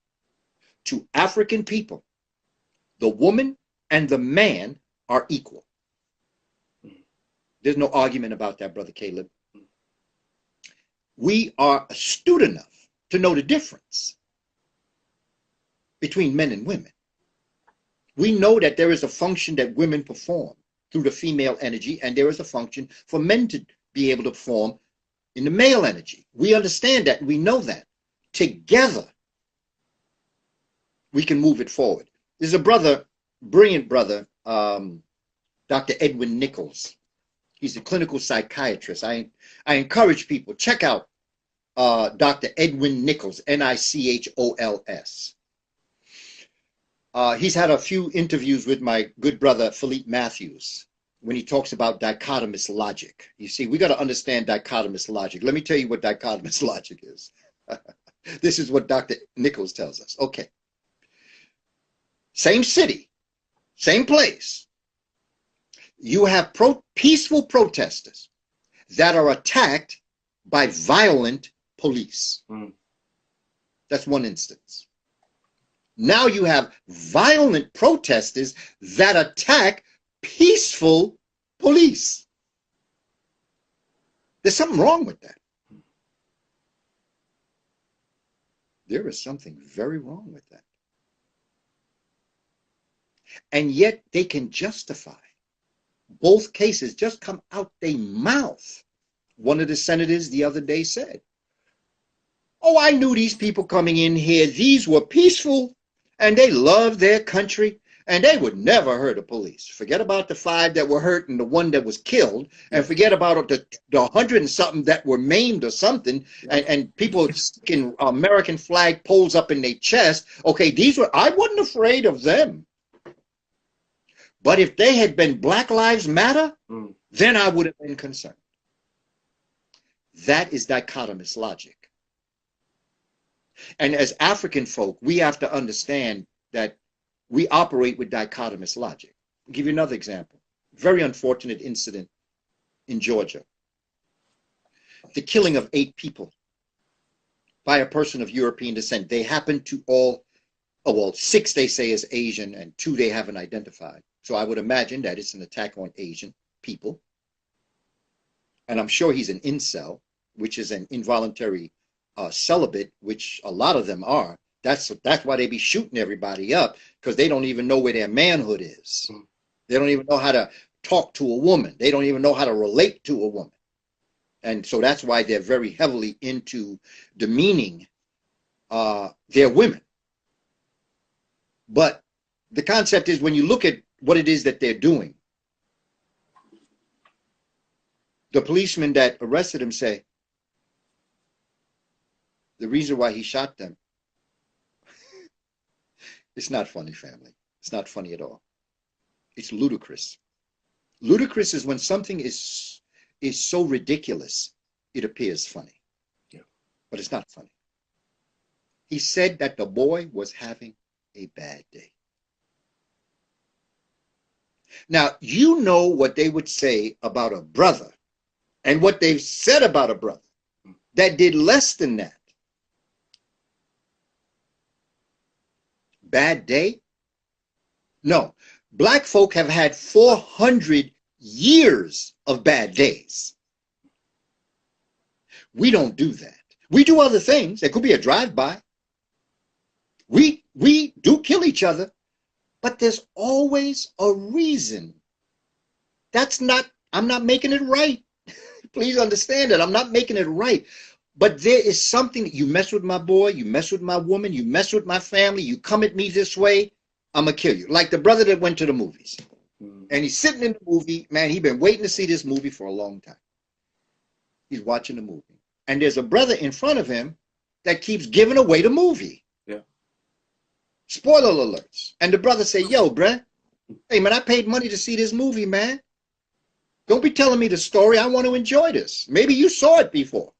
To African people, the woman and the man are equal. There's no argument about that, Brother Caleb. We are astute enough to know the difference between men and women. We know that there is a function that women perform through the female energy, and there is a function for men to be able to perform in the male energy. We understand that. We know that. Together, we can move it forward. There's a brother, brilliant brother, Dr. Edwin Nichols. He's a clinical psychiatrist. I encourage people, check out Dr. Edwin Nichols, Nichols. He's had a few interviews with my good brother, Philippe Matthews, when he talks about dichotomous logic. You see, we got to understand dichotomous logic. Let me tell you what dichotomous logic is. This is what Dr. Nichols tells us. Okay. Same city, same place. You have peaceful protesters that are attacked by violent police. Mm. That's one instance. Now you have violent protesters that attack peaceful police. There's something wrong with that. There is something very wrong with that. And yet they can justify both cases, just come out their mouth. One of the senators the other day said, oh, I knew these people coming in here, these were peaceful and they loved their country and they would never hurt the police. Forget about the 5 that were hurt and the 1 that was killed, and forget about the 100 and something that were maimed or something, and people sticking American flag poles up in their chest. Okay, I wasn't afraid of them. But if they had been Black Lives Matter, then I would have been concerned. That is dichotomous logic. And as African folk, we have to understand that we operate with dichotomous logic. I'll give you another example. Very unfortunate incident in Georgia. The killing of 8 people by a person of European descent. They happen to all, 6 they say is Asian and 2 they haven't identified. So I would imagine that it's an attack on Asian people. And I'm sure he's an incel, which is an involuntary celibate, which a lot of them are. That's why they be shooting everybody up, because they don't even know where their manhood is. They don't even know how to talk to a woman. They don't even know how to relate to a woman. And so that's why they're very heavily into demeaning their women. But the concept is, when you look at what it is that they're doing, the policeman that arrested him say, the reason why he shot them, it's not funny, family. It's not funny at all. It's ludicrous. Ludicrous is when something is so ridiculous, it appears funny. Yeah. But it's not funny. He said that the boy was having a bad day. Now, you know what they would say about a brother and what they've said about a brother that did less than that. Bad day? No. Black folk have had 400 years of bad days. We don't do that. We do other things. There could be a drive-by. We do kill each other, but there's always a reason. I'm not making it right. Please understand that I'm not making it right. But there is something, you mess with my boy, you mess with my woman, you mess with my family, you come at me this way, I'm going to kill you. Like the brother that went to the movies. And he's sitting in the movie, man, he's been waiting to see this movie for a long time. He's watching the movie. And there's a brother in front of him that keeps giving away the movie. Yeah. Spoiler alerts. And the brother say, yo, bruh, hey, man, I paid money to see this movie, man. Don't be telling me the story. I want to enjoy this. Maybe you saw it before.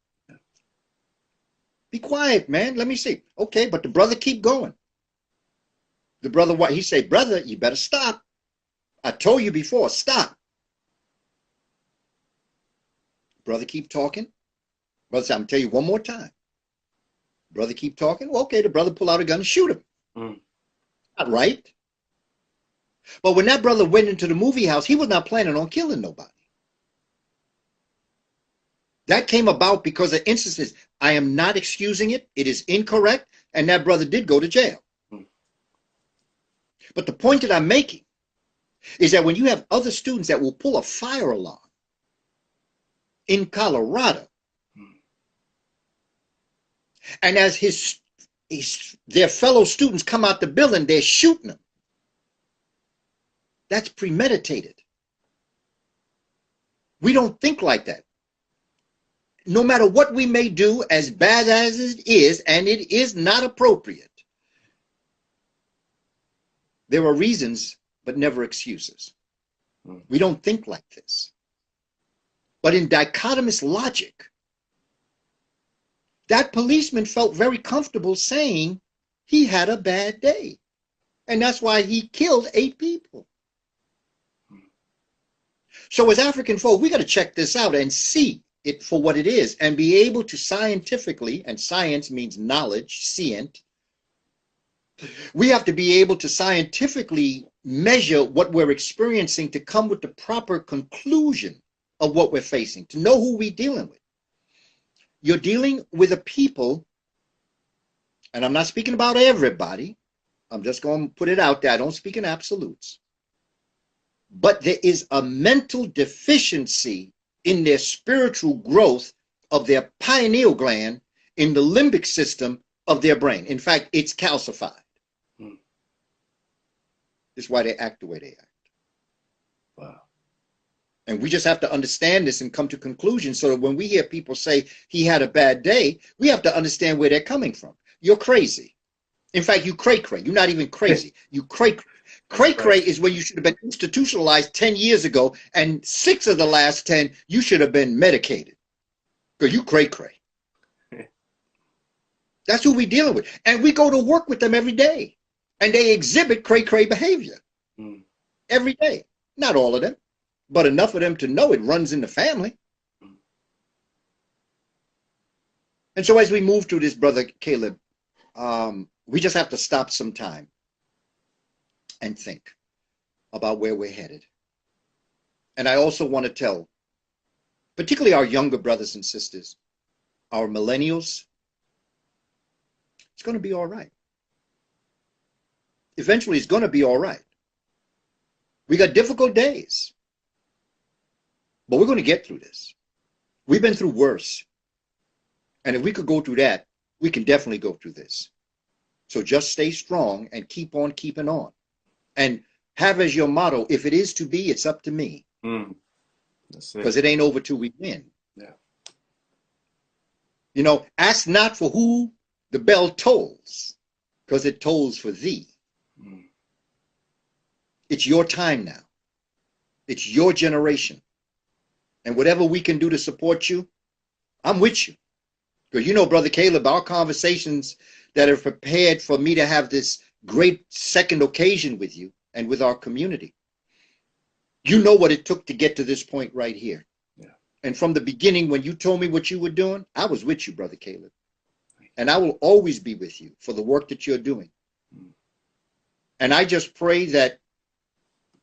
Be quiet, man. Let me see. Okay, but the brother keep going. The brother, what? He say, brother, you better stop. I told you before, stop. Brother keep talking. Brother say, I'm going to tell you one more time. Brother keep talking. Well, okay, the brother pull out a gun and shoot him. Not right. But when that brother went into the movie house, he was not planning on killing nobody. That came about because of instances. I am not excusing it. It is incorrect. And that brother did go to jail. But the point that I'm making is that when you have other students that will pull a fire alarm in Colorado, and as their fellow students come out the building, they're shooting them. That's premeditated. We don't think like that. No matter what we may do, as bad as it is, and it is not appropriate, there are reasons, but never excuses. We don't think like this. But in dichotomous logic, that policeman felt very comfortable saying he had a bad day. And that's why he killed 8 people. So as African folk, we got to check this out and see it for what it is and be able to scientifically, and science means knowledge, scient. We have to be able to scientifically measure what we're experiencing to come with the proper conclusion of what we're facing, to know who we're dealing with. You're dealing with a people, and I'm not speaking about everybody. I'm just going to put it out there. I don't speak in absolutes. But there is a mental deficiency in their spiritual growth of their pineal gland in the limbic system of their brain. In fact, it's calcified. That's why they act the way they act. Wow. And we just have to understand this and come to conclusions so that when we hear people say he had a bad day, we have to understand where they're coming from. You're crazy. In fact, you cray-cray. You're not even crazy. You cray-cray. Cray-cray is when you should have been institutionalized 10 years ago, and 6 of the last 10, you should have been medicated. Because you cray-cray. That's who we're dealing with. And we go to work with them every day. And they exhibit cray-cray behavior. Every day. Not all of them, but enough of them to know it runs in the family. And so as we move through this, Brother Caleb, we just have to stop some time and think about where we're headed. And I also want to tell, particularly our younger brothers and sisters, our millennials, it's going to be all right. Eventually, it's going to be all right. We got difficult days, but we're going to get through this. We've been through worse. And if we could go through that, we can definitely go through this. So just stay strong and keep on keeping on. And have as your motto, if it is to be, it's up to me. Because it ain't over till we win. Yeah. You know, ask not for who the bell tolls, because it tolls for thee. It's your time now. It's your generation. And whatever we can do to support you, I'm with you. Because you know, Brother Caleb, our conversations that are prepared for me to have this great second occasion with you and with our community. You know what it took to get to this point right here. Yeah. And from the beginning, when you told me what you were doing, I was with you, Brother Caleb. And I will always be with you for the work that you're doing. And I just pray that,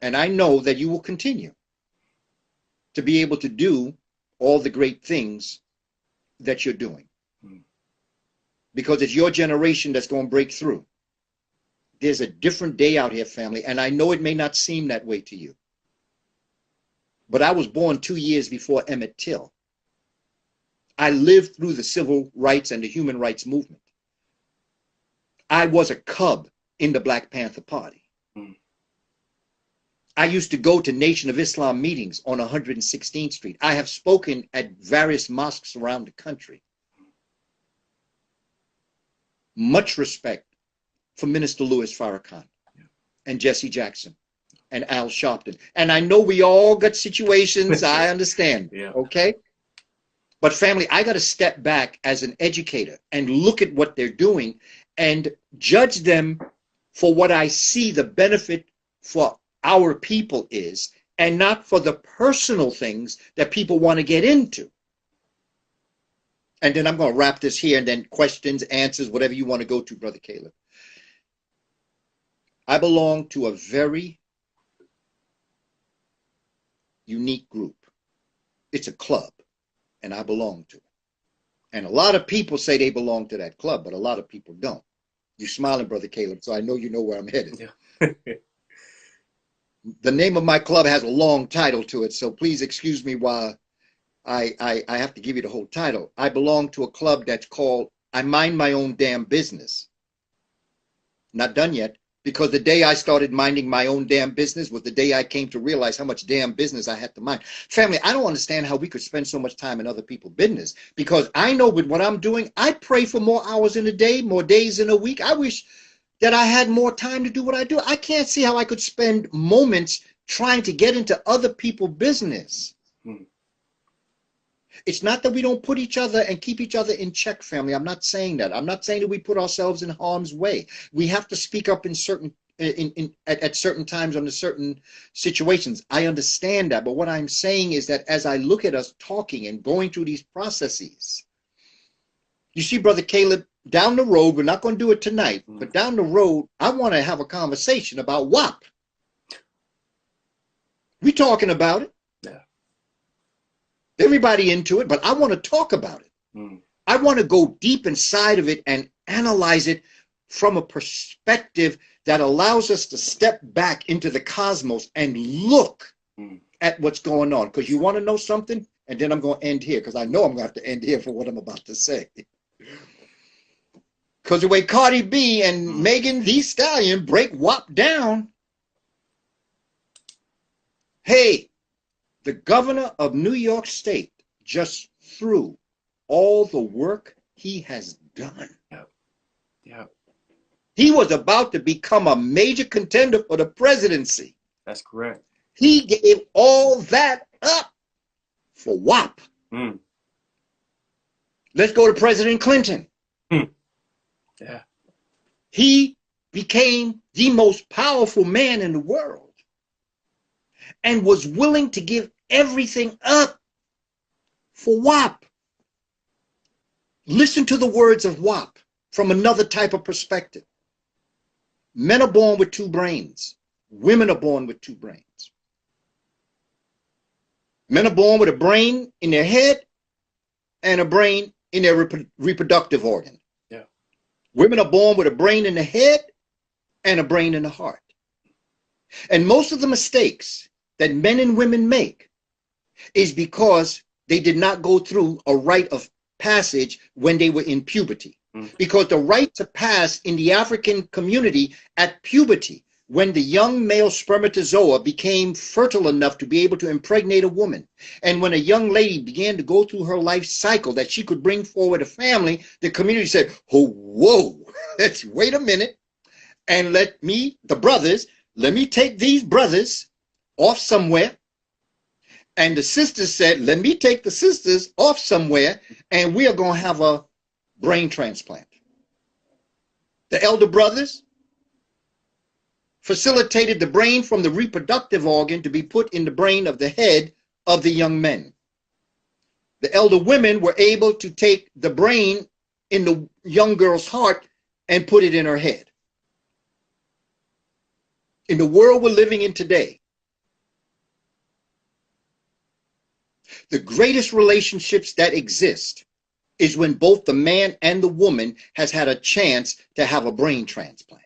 and I know that you will continue to be able to do all the great things that you're doing. Because it's your generation that's going to break through. There's a different day out here, family, and I know it may not seem that way to you. But I was born 2 years before Emmett Till. I lived through the civil rights and the human rights movement. I was a cub in the Black Panther Party. I used to go to Nation of Islam meetings on 116th Street. I have spoken at various mosques around the country. Much respect for Minister Louis Farrakhan and Jesse Jackson and Al Sharpton. And I know we all got situations, I understand, okay? But family, I got to step back as an educator and look at what they're doing and judge them for what I see the benefit for our people is, and not for the personal things that people want to get into. And then I'm going to wrap this here, and then questions, answers, whatever you want to go to, Brother Caleb. I belong to a very unique group. It's a club, and I belong to it. And a lot of people say they belong to that club, but a lot of people don't. You're smiling, Brother Caleb, so I know you know where I'm headed. Yeah. The name of my club has a long title to it, so please excuse me while I have to give you the whole title. I belong to a club that's called I Mind My Own Damn Business. Not done yet, because the day I started minding my own damn business was the day I came to realize how much damn business I had to mind. Family, I don't understand how we could spend so much time in other people's business, because I know with what I'm doing, I pray for more hours in a day, more days in a week. I wish that I had more time to do what I do. I can't see how I could spend moments trying to get into other people's business. It's not that we don't put each other and keep each other in check, family. I'm not saying that. I'm not saying that we put ourselves in harm's way. We have to speak up in certain at certain times under certain situations. I understand that. But what I'm saying is that as I look at us talking and going through these processes, you see, Brother Caleb, down the road, we're not going to do it tonight, but down the road, I want to have a conversation about WAP. We're talking about it. Yeah. Everybody into it, but I want to talk about it. I want to go deep inside of it and analyze it from a perspective that allows us to step back into the cosmos and look at what's going on. Because you want to know something? And then I'm going to end here, because I know I'm going to have to end here for what I'm about to say. Because the way Cardi B and Megan Thee Stallion break WAP down, hey, the governor of New York State just threw all the work he has done. Yeah. He was about to become a major contender for the presidency. That's correct. He gave all that up for WAP. Let's go to President Clinton. Yeah. He became the most powerful man in the world and was willing to give everything up for WAP. Listen to the words of WAP from another type of perspective. Men are born with two brains. Women are born with two brains. Men are born with a brain in their head and a brain in their reproductive organ. Yeah. Women are born with a brain in the head and a brain in the heart. And most of the mistakes that men and women make is because they did not go through a rite of passage when they were in puberty. Because the rite to pass in the African community at puberty, when the young male spermatozoa became fertile enough to be able to impregnate a woman, and when a young lady began to go through her life cycle that she could bring forward a family, the community said, oh, whoa, let's wait a minute and let me take these brothers off somewhere And the sisters said, let me take the sisters off somewhere and we are going to have a brain transplant. The elder brothers facilitated the brain from the reproductive organ to be put in the brain of the head of the young men. The elder women were able to take the brain in the young girl's heart and put it in her head. In the world we're living in today, the greatest relationships that exist is when both the man and the woman has had a chance to have a brain transplant.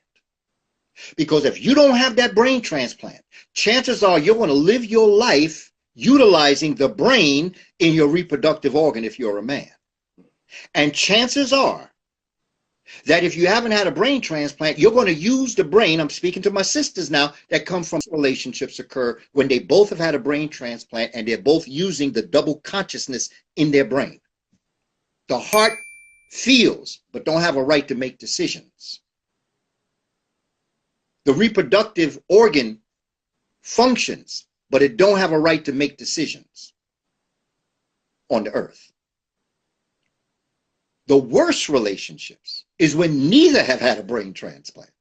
Because if you don't have that brain transplant, chances are you're going to live your life utilizing the brain in your reproductive organ if you're a man. And chances are that if you haven't had a brain transplant, you're going to use the brain. I'm speaking to my sisters now that come from relationships occur when they both have had a brain transplant and they're both using the double consciousness in their brain. The heart feels, but don't have a right to make decisions. The reproductive organ functions, but it don't have a right to make decisions on the earth. The worst relationships is when neither have had a brain transplant.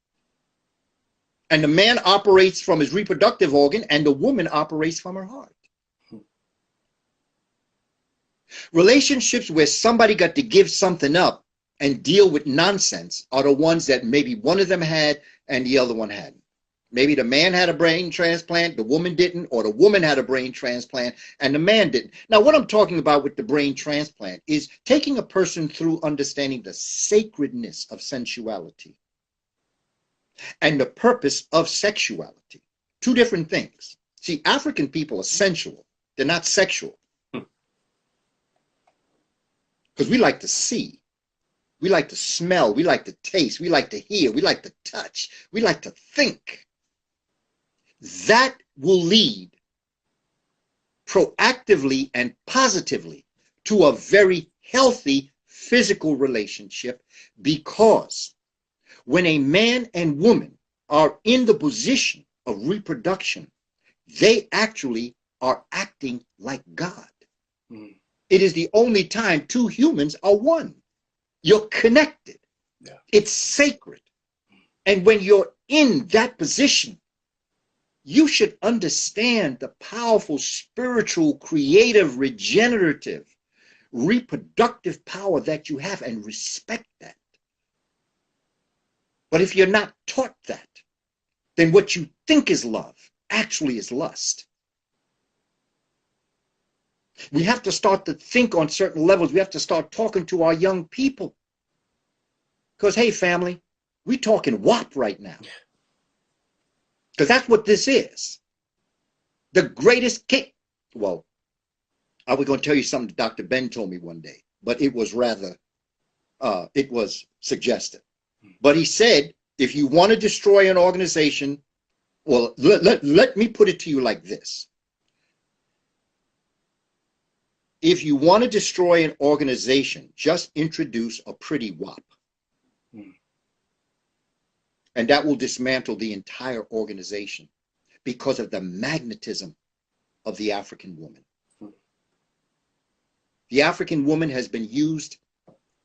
And the man operates from his reproductive organ and the woman operates from her heart. Relationships where somebody got to give something up and deal with nonsense are the ones that maybe one of them had and the other one hadn't. Maybe the man had a brain transplant, the woman didn't, or the woman had a brain transplant and the man didn't. Now, what I'm talking about with the brain transplant is taking a person through understanding the sacredness of sensuality and the purpose of sexuality. Two different things. See, African people are sensual. They're not sexual. Because we like to see. We like to smell. We like to taste. We like to hear. We like to touch. We like to think. That will lead proactively and positively to a very healthy physical relationship, because when a man and woman are in the position of reproduction, they actually are acting like God. It is the only time two humans are one. You're connected. Yeah. It's sacred. And when you're in that position, you should understand the powerful, spiritual, creative, regenerative, reproductive power that you have and respect that. But if you're not taught that, then what you think is love actually is lust. We have to start to think on certain levels. We have to start talking to our young people. Because, hey, family, we're talking WAP right now. Because that's what this is. The greatest kick. Well, I was going to tell you something that Dr. Ben told me one day, but it was rather, it was suggested. But he said, if you want to destroy an organization, well, let me put it to you like this. If you want to destroy an organization, just introduce a pretty WAP. And that will dismantle the entire organization because of the magnetism of the African woman. The African woman has been used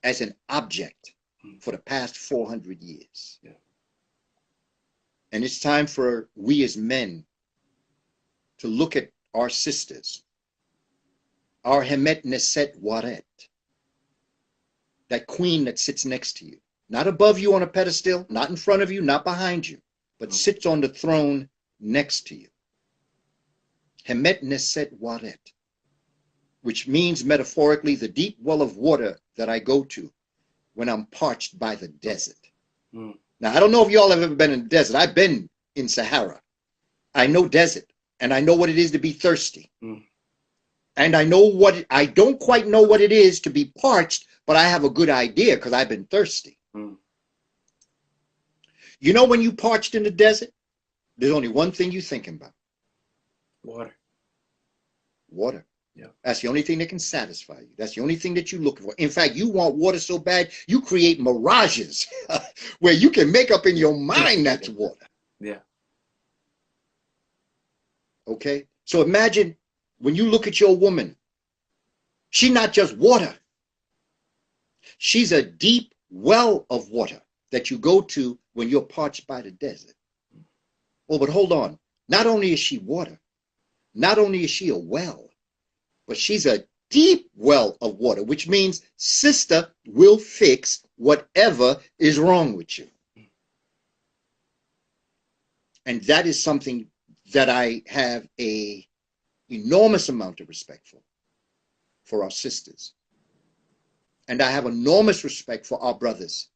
as an object for the past 400 years. Yeah. And it's time for we as men to look at our sisters, our Hemet Neset Waret, that queen that sits next to you, not above you on a pedestal, not in front of you, not behind you, but sits on the throne next to you. Hemet Neset Waret, which means metaphorically the deep well of water that I go to when I'm parched by the desert. Now, I don't know if y'all have ever been in the desert. I've been in Sahara. I know desert, and I know what it is to be thirsty. And I know what, I don't quite know what it is to be parched, but I have a good idea because I've been thirsty. You know, when you parched in the desert, there's only one thing you're thinking about. Water. Water. Yeah. That's the only thing that can satisfy you. That's the only thing that you're looking for. In fact, you want water so bad, you create mirages where you can make up in your mind that's water. Yeah. Okay? So imagine when you look at your woman, she's not just water. She's a deep well of water that you go to when you're parched by the desert. Oh, but hold on. Not only is she water, not only is she a well, but she's a deep well of water, which means sister will fix whatever is wrong with you. And that is something that I have a enormous amount of respect for our sisters. And I have enormous respect for our brothers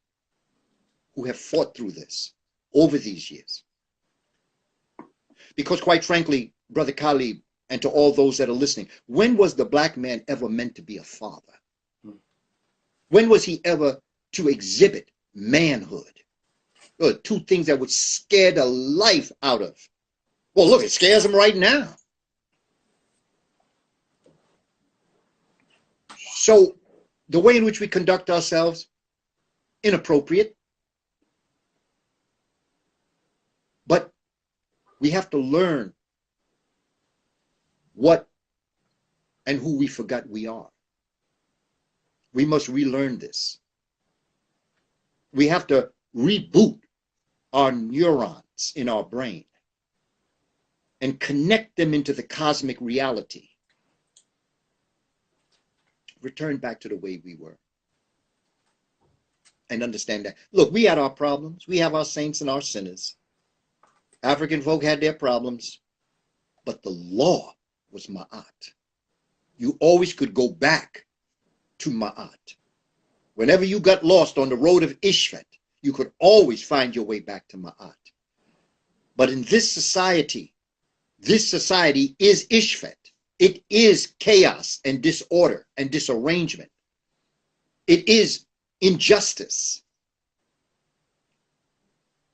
who have fought through this over these years. Because quite frankly, Brother Khalid, and to all those that are listening, when was the black man ever meant to be a father? When was he ever to exhibit manhood? Two things that would scare the life out of. Well, look, it scares him right now. So the way in which we conduct ourselves, inappropriate. But we have to learn what and who we forgot we are. We must relearn this. We have to reboot our neurons in our brain and connect them into the cosmic reality. Return back to the way we were. And understand that. Look, we had our problems. We have our saints and our sinners. African folk had their problems. But the law was Ma'at. You always could go back to Ma'at. Whenever you got lost on the road of Ishvet, you could always find your way back to Ma'at. But in this society is Ishvet. It is chaos and disorder and disarrangement. It is injustice.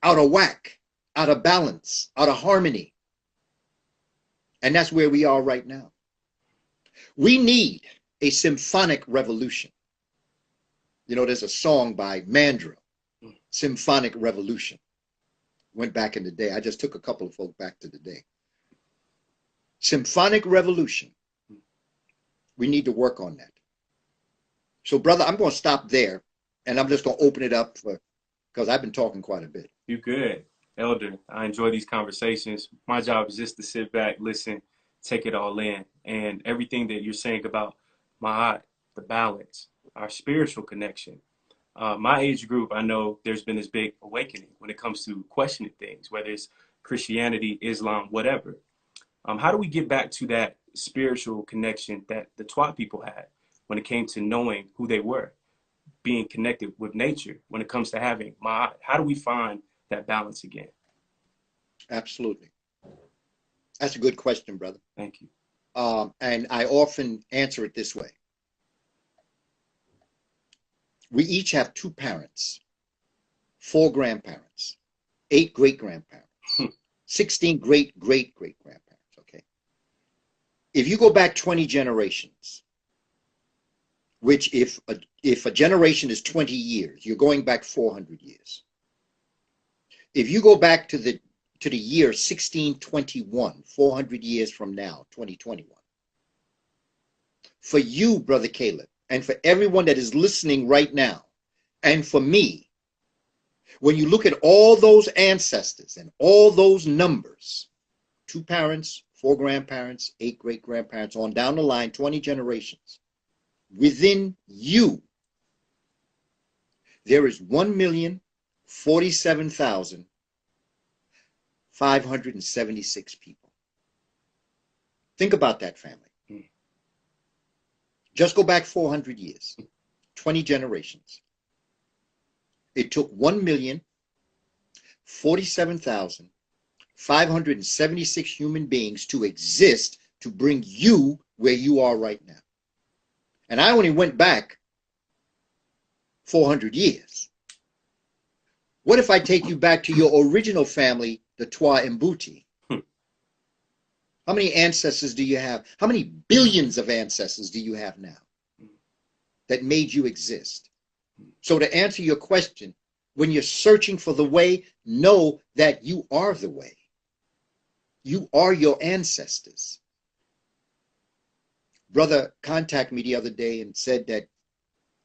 Out of whack, out of balance, out of harmony. And that's where we are right now. We need a symphonic revolution. You know, there's a song by Mandrill, Symphonic Revolution. Went back in the day. I just took a couple of folk back to the day. Symphonic revolution. We need to work on that. So, brother, I'm going to stop there, and I'm just going to open it up because I've been talking quite a bit. You good, Elder. I enjoy these conversations. My job is just to sit back, listen, take it all in, and everything that you're saying about Ma'at, the balance, our spiritual connection. My age group, I know there's been this big awakening when it comes to questioning things, whether it's Christianity, Islam, whatever. How do we get back to that spiritual connection that the Twa people had when it came to knowing who they were, being connected with nature when it comes to having Ma'at? How do we find that balance again? Absolutely. That's a good question, brother. Thank you. And I often answer it this way. We each have 2 parents, 4 grandparents, 8 great-grandparents, 16 great-great-great-grandparents. If you go back 20 generations, which if a generation is 20 years, you're going back 400 years. If you go back to the year 1621, 400 years from now, 2021, for you, Brother Caleb, and for everyone that is listening right now, and for me, when you look at all those ancestors and all those numbers, 2 parents, 4 grandparents, 8 great-grandparents, on down the line, 20 generations. Within you, there is 1,047,576 people. Think about that, family. Just go back 400 years, 20 generations. It took 1,047,576 human beings to exist to bring you where you are right now. And I only went back 400 years. What if I take you back to your original family, the Twa Mbuti? How many ancestors do you have? How many billions of ancestors do you have now that made you exist? So to answer your question, when you're searching for the way, know that you are the way. You are your ancestors. brother contacted me the other day and said that,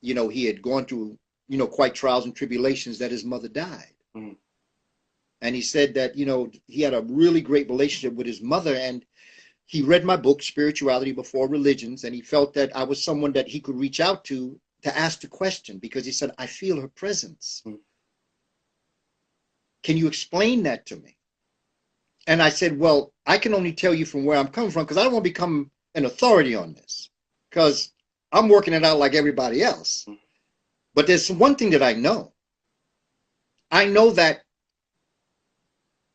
he had gone through, quite trials and tribulations, that his mother died. Mm. And he said that, he had a really great relationship with his mother, and he read my book, Spirituality Before Religions, and he felt that I was someone that he could reach out to ask the question, because he said, I feel her presence. Mm. Can you explain that to me? And I said, well, I can only tell you from where I'm coming from, because I don't want to become an authority on this, because I'm working it out like everybody else. Mm. But there's one thing that I know. I know that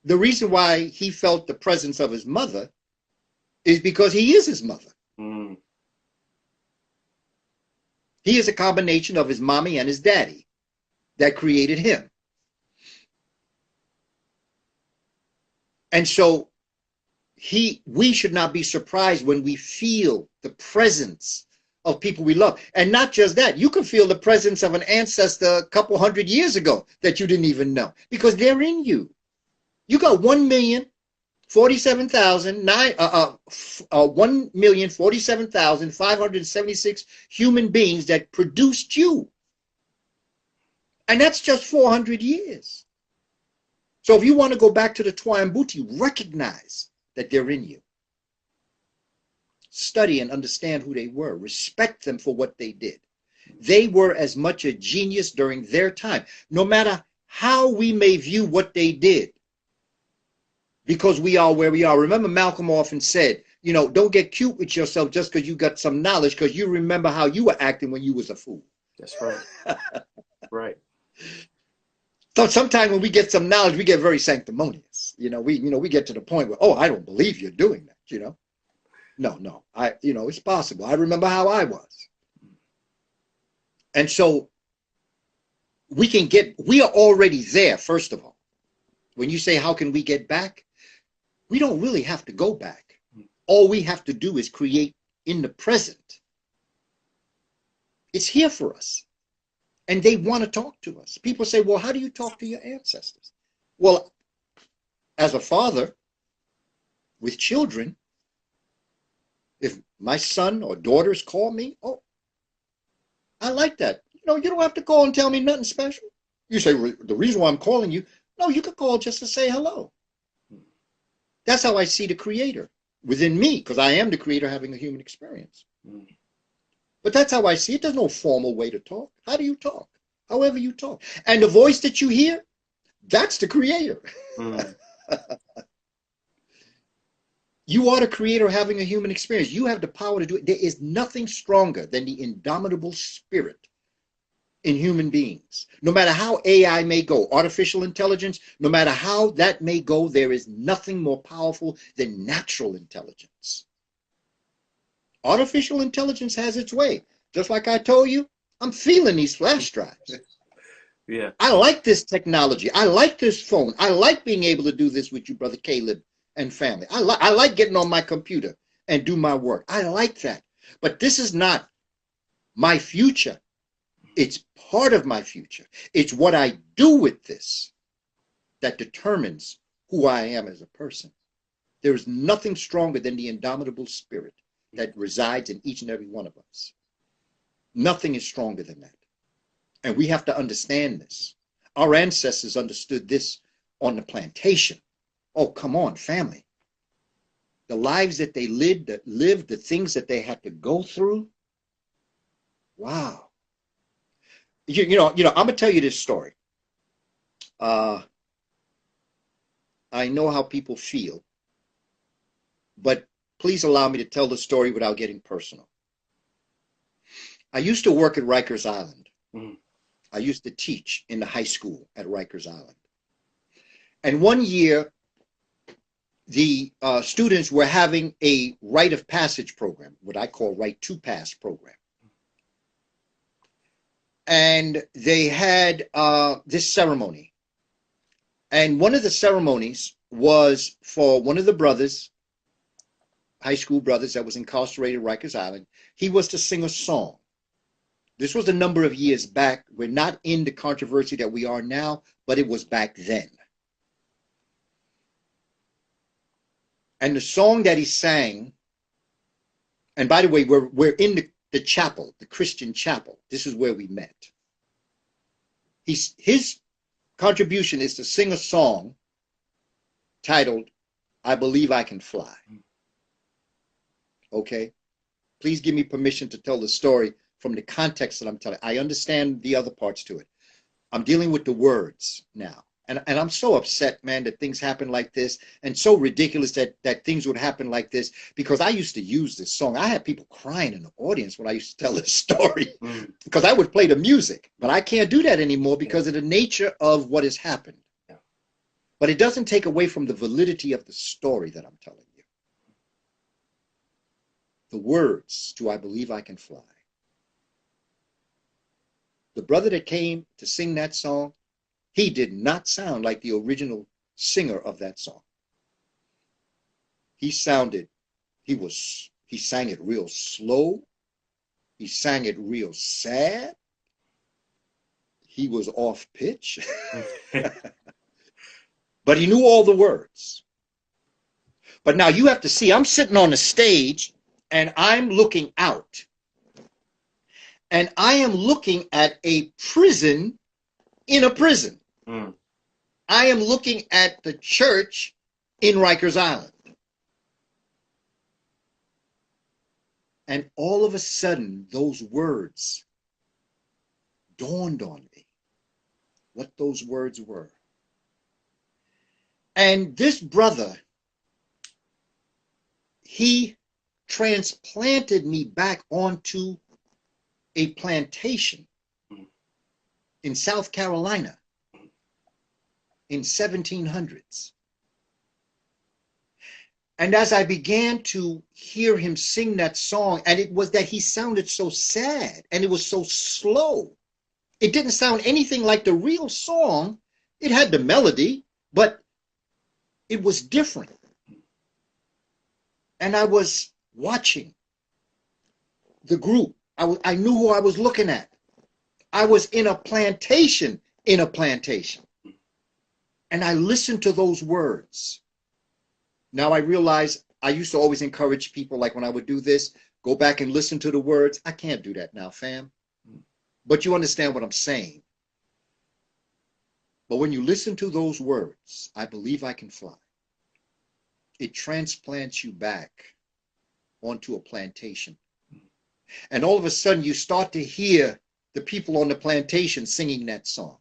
the reason why he felt the presence of his mother is because he is his mother. Mm. He is a combination of his mommy and his daddy that created him. And so we should not be surprised when we feel the presence of people we love. And not just that, you can feel the presence of an ancestor a couple hundred years ago that you didn't even know, because they're in you. You got 1,047,576 human beings that produced you. And that's just 400 years. So if you want to go back to the Twa Mbuti, recognize that they're in you. Study and understand who they were. Respect them for what they did. They were as much a genius during their time, no matter how we may view what they did, because we are where we are. Remember, Malcolm often said, don't get cute with yourself just because you got some knowledge, because you remember how you were acting when you was a fool. That's right. Right. So sometimes when we get some knowledge, we get very sanctimonious. We get to the point where, oh, I don't believe you're doing that. No, it's possible. I remember how I was. And so we are already there, first of all. When you say, how can we get back? We don't really have to go back. All we have to do is create in the present. It's here for us. And they want to talk to us. People say, well, how do you talk to your ancestors? Well, as a father with children, if my son or daughters call me, oh, I like that. You don't have to call and tell me nothing special. You say, well, the reason why I'm calling you, no, you could call just to say hello. That's how I see the creator within me, because I am the creator having a human experience. But that's how I see it. There's no formal way to talk. How do you talk? However you talk. And the voice that you hear, that's the creator. You are the creator having a human experience. You have the power to do it. There is nothing stronger than the indomitable spirit in human beings. No matter how AI may go, artificial intelligence, no matter how that may go, there is nothing more powerful than natural intelligence. Artificial intelligence has its way. Just like I told you, I'm feeling these flash drives. Yeah. I like this technology. I like this phone. I like being able to do this with you, Brother Caleb and family. I like getting on my computer and do my work. I like that. But this is not my future. It's part of my future. It's what I do with this that determines who I am as a person. There is nothing stronger than the indomitable spirit that resides in each and every one of us. Nothing is stronger than that. And we have to understand this. Our ancestors understood this on the plantation. Oh, come on, family. The lives that they lived, the things that they had to go through. Wow. I'm going to tell you this story. I know how people feel, but please allow me to tell the story without getting personal. I used to work at Rikers Island. Mm. I used to teach in the high school at Rikers Island. And one year, the students were having a rite of passage program, what I call right to pass program. And they had this ceremony. And one of the ceremonies was for one of the brothers, high school brothers that was incarcerated at Rikers Island. He was to sing a song. This was a number of years back. We're not in the controversy that we are now, but it was back then. And the song that he sang And by the way, we're in the chapel, the Christian chapel. This is where we met. His contribution is to sing a song titled, I Believe I Can Fly. Okay? Please give me permission to tell the story from the context that I'm telling. I understand the other parts to it. I'm dealing with the words now. And I'm so upset, man, that things happen like this, and so ridiculous that things would happen like this, because I used to use this song. I had people crying in the audience when I used to tell this story, because I would play the music, but I can't do that anymore because of the nature of what has happened. Yeah. But it doesn't take away from the validity of the story that I'm telling you. The words to I Believe I Can Fly. The brother that came to sing that song, he did not sound like the original singer of that song. He sang it real slow. He sang it real sad. He was off pitch. But he knew all the words. But now you have to see, I'm sitting on the stage and I'm looking out. And I am looking at a prison in a prison. I am looking at the church in Rikers Island. And all of a sudden, those words dawned on me, what those words were. And this brother, he transplanted me back onto a plantation in South Carolina in 1700s. And as I began to hear him sing that song, and it was that he sounded so sad and it was so slow. It didn't sound anything like the real song. It had the melody, but it was different. And I was watching the group. I knew who I was looking at. I was in a plantation, And I listened to those words. Now I realize I used to always encourage people, like when I would do this, go back and listen to the words. I can't do that now, fam. But you understand what I'm saying. But when you listen to those words, I believe I can fly, it transplants you back onto a plantation. And all of a sudden you start to hear the people on the plantation singing that song.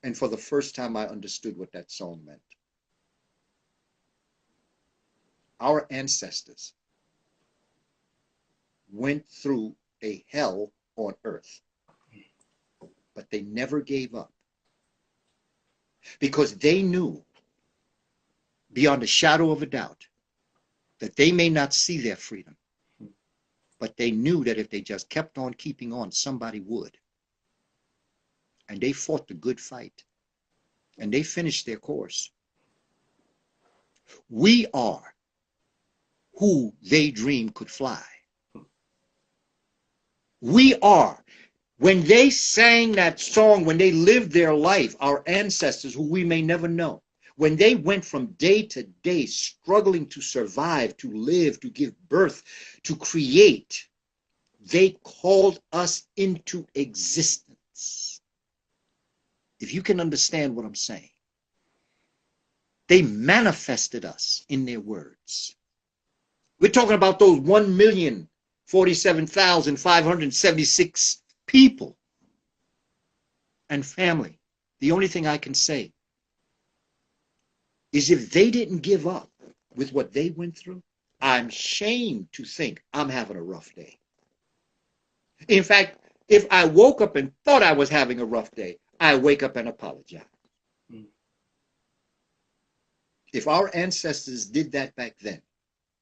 And for the first time, I understood what that song meant. Our ancestors went through a hell on earth, but they never gave up, because they knew beyond a shadow of a doubt that they may not see their freedom, but they knew that if they just kept on keeping on, somebody would. And they fought the good fight, and they finished their course. We are who they dreamed could fly. We are. When they sang that song, when they lived their life, our ancestors, who we may never know, when they went from day to day struggling to survive, to live, to give birth, to create, they called us into existence. If you can understand what I'm saying, they manifested us in their words. We're talking about those 1,047,576 people and family. The only thing I can say is, if they didn't give up with what they went through, I'm ashamed to think I'm having a rough day. In fact, if I woke up and thought I was having a rough day, I wake up and apologize. If our ancestors did that back then,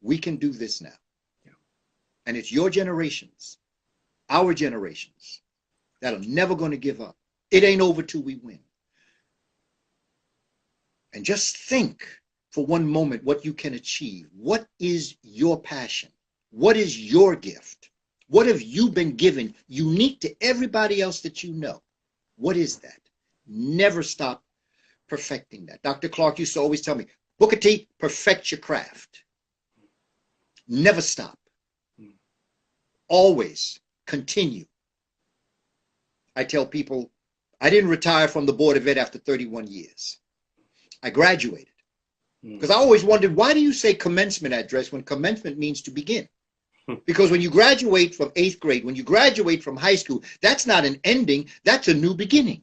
we can do this now. And it's your generations, our generations, that are never going to give up. It ain't over till we win. And just think for one moment what you can achieve. What is your passion? What is your gift? What have you been given unique to everybody else that you know? What is that? Never stop perfecting that. Dr. Clark used to always tell me, Booker T, perfect your craft. Never stop. Always continue. I tell people, I didn't retire from the Board of Ed after 31 years. I graduated. Because I always wondered, why do you say commencement address when commencement means to begin? Because when you graduate from 8th grade, when you graduate from high school, that's not an ending, that's a new beginning.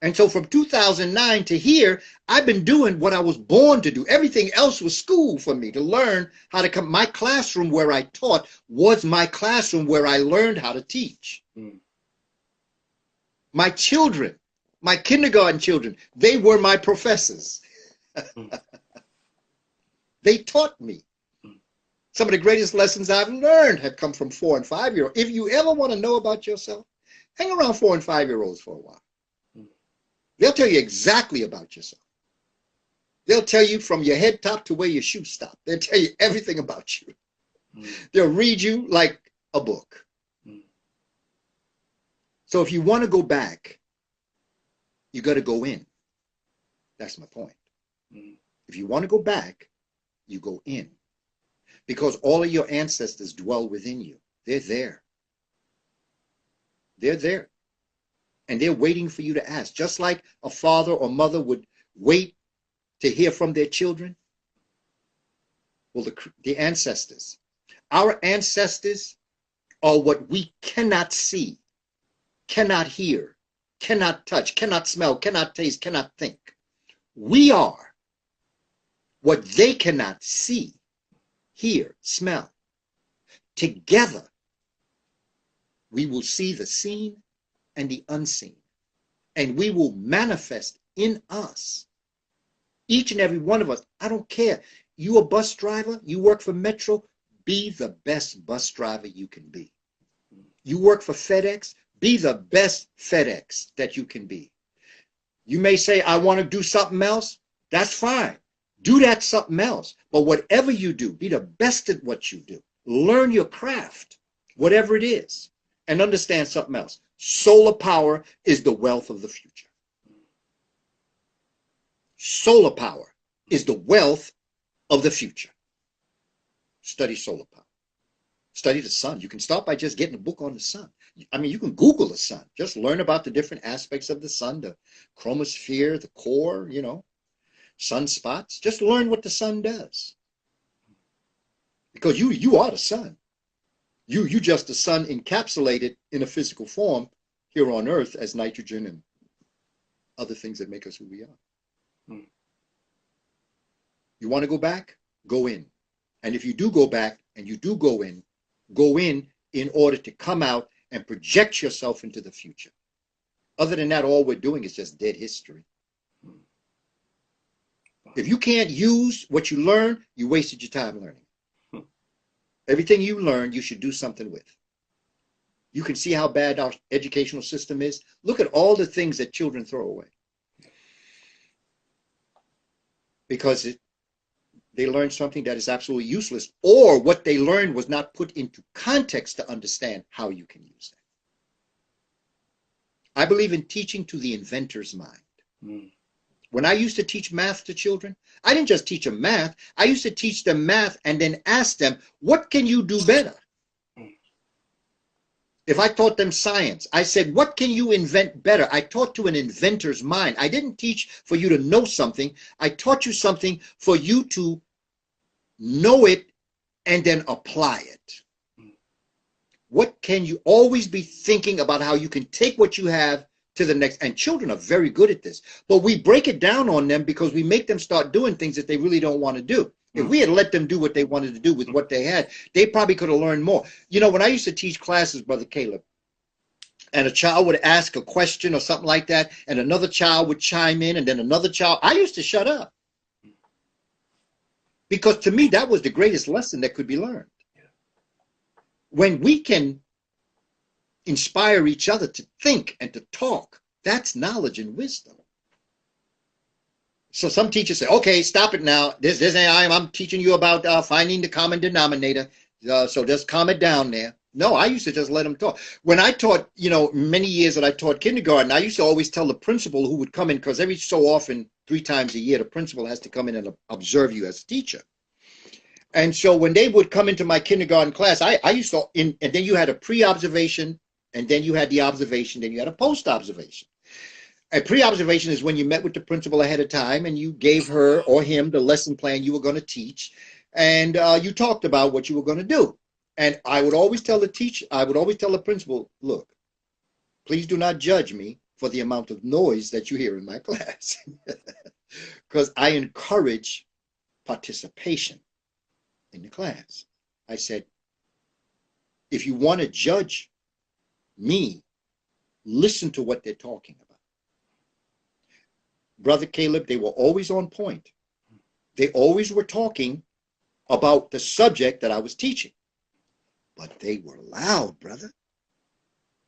And so from 2009 to here, I've been doing what I was born to do. Everything else was school for me, to learn how to come. My classroom where I taught was my classroom where I learned how to teach. My children, my kindergarten children, they were my professors. They taught me. Some of the greatest lessons I've learned have come from 4- and 5-year-olds. If you ever want to know about yourself, hang around 4- and 5-year-olds for a while. They'll tell you exactly about yourself. They'll tell you from your head top to where your shoes stop. They'll tell you everything about you. They'll read you like a book. So if you want to go back, you got to go in. That's my point. If you want to go back, you go in. Because all of your ancestors dwell within you. They're there. They're there. And they're waiting for you to ask. Just like a father or mother would wait to hear from their children. Well, the ancestors. Our ancestors are what we cannot see, cannot hear, cannot touch, cannot smell, cannot taste, cannot think. We are what they cannot see, hear, smell. Together, we will see the seen and the unseen. And we will manifest in us, each and every one of us. I don't care. You a bus driver, you work for Metro, be the best bus driver you can be. You work for FedEx, be the best FedEx that you can be. You may say, I want to do something else. That's fine. Do that something else. But whatever you do, be the best at what you do. Learn your craft, whatever it is, and understand something else. Solar power is the wealth of the future. Solar power is the wealth of the future. Study solar power. Study the sun. You can start by just getting a book on the sun. I mean, you can Google the sun. Just learn about the different aspects of the sun, the chromosphere, the core, you know, sunspots. Just learn what the sun does. Because you are the sun. You just the sun encapsulated in a physical form here on Earth as nitrogen and other things that make us who we are. You want to go back? Go in. And if you do go back and you do go in order to come out and project yourself into the future. Other than that, all we're doing is just dead history. If you can't use what you learn, you wasted your time learning. Everything you learn, you should do something with. You can see how bad our educational system is. Look at all the things that children throw away. Because they learned something that is absolutely useless, or what they learned was not put into context to understand how you can use that. I believe in teaching to the inventor's mind. When I used to teach math to children, I didn't just teach them math. I used to teach them math and then ask them, what can you do better? If I taught them science, I said, what can you invent better? I taught to an inventor's mind. I didn't teach for you to know something. I taught you something for you to know it and then apply it. What can you always be thinking about how you can take what you have to the next? And children are very good at this, but we break it down on them because we make them start doing things that they really don't want to do. If we had let them do what they wanted to do with what they had, they probably could have learned more. You know, when I used to teach classes, Brother Caleb, and a child would ask a question or something like that, and another child would chime in, and then another child, I used to shut up. Because to me, that was the greatest lesson that could be learned. When we can inspire each other to think and to talk, that's knowledge and wisdom. So some teachers say, okay, stop it now. I'm teaching you about finding the common denominator. So just calm it down there. No, I used to just let them talk. When I taught, you know, many years that I taught kindergarten, I used to always tell the principal who would come in, because every so often, 3 times a year, the principal has to come in and observe you as a teacher. And so when they would come into my kindergarten class, I used to, and then you had a pre-observation, and then you had the observation, then you had a post-observation. A pre-observation is when you met with the principal ahead of time and you gave her or him the lesson plan you were going to teach, and you talked about what you were going to do. And I would always tell the teacher, I would always tell the principal, look, please do not judge me for the amount of noise that you hear in my class, because I encourage participation in the class. I said, if you want to judge me, listen to what they're talking about. Brother Caleb, they were always on point. They always were talking about the subject that I was teaching. But they were loud, brother.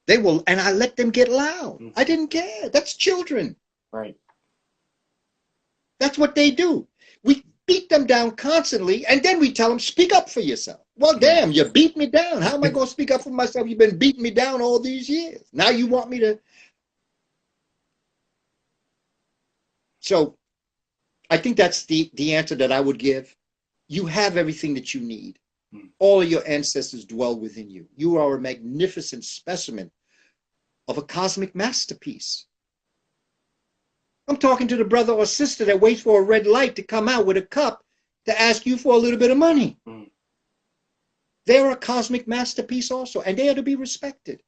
They were, and I let them get loud. I didn't care. That's children. Right. That's what they do. We beat them down constantly, and then we tell them, speak up for yourself. Well, damn, you beat me down. How am I going to speak up for myself? You've been beating me down all these years. Now you want me to. So I think that's the answer that I would give. You have everything that you need. All of your ancestors dwell within you. You are a magnificent specimen of a cosmic masterpiece. I'm talking to the brother or sister that waits for a red light to come out with a cup to ask you for a little bit of money. They're a cosmic masterpiece also, and they are to be respected.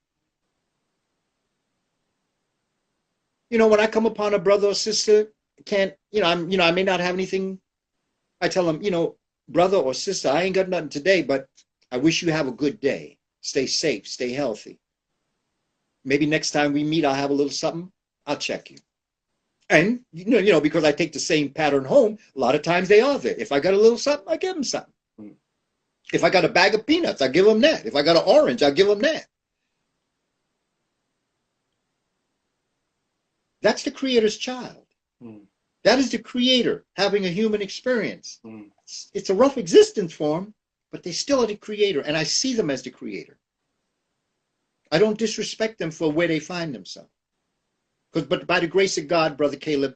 You know, when I come upon a brother or sister, I may not have anything. I tell them, brother or sister, I ain't got nothing today, but I wish you have a good day. Stay safe, stay healthy. Maybe next time we meet, I'll have a little something. I'll check you. And, because I take the same pattern home, a lot of times they are there. If I got a little something, I give them something. If I got a bag of peanuts, I give them that. If I got an orange, I give them that. That's the Creator's child. That is the Creator having a human experience. It's a rough existence for them, but they still are the Creator, and I see them as the Creator. I don't disrespect them for where they find themselves. But by the grace of God, Brother Caleb,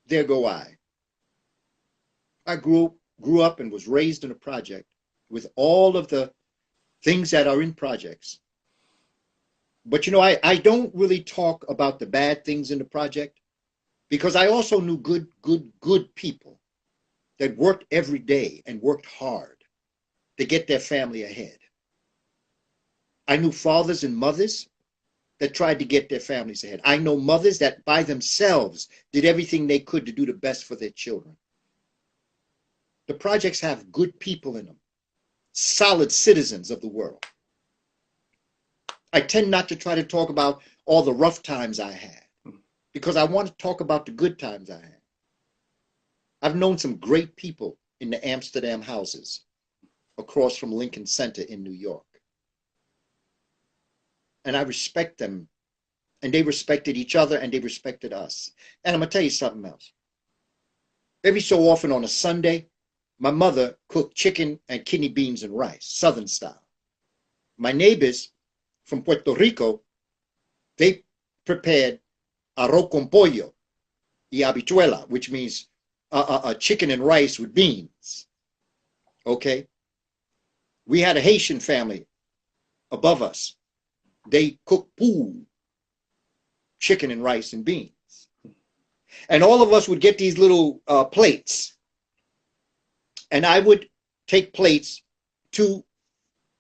there go I. I grew up and was raised in a project with all of the things that are in projects. But I don't really talk about the bad things in the project, because I also knew good people that worked every day and worked hard to get their family ahead. I knew fathers and mothers that tried to get their families ahead. I know mothers that by themselves did everything they could to do the best for their children. The projects have good people in them, solid citizens of the world. I tend not to try to talk about all the rough times I had, because I want to talk about the good times I had. I've known some great people in the Amsterdam houses across from Lincoln Center in New York. And I respect them, and they respected each other, and they respected us. And I'm going to tell you something else. Every so often on a Sunday, my mother cooked chicken and kidney beans and rice, Southern style. My neighbors from Puerto Rico, they prepared arroz con pollo y habichuela, which means chicken and rice with beans. Okay? We had a Haitian family above us. They cook poo, chicken and rice and beans. And all of us would get these little plates. And I would take plates to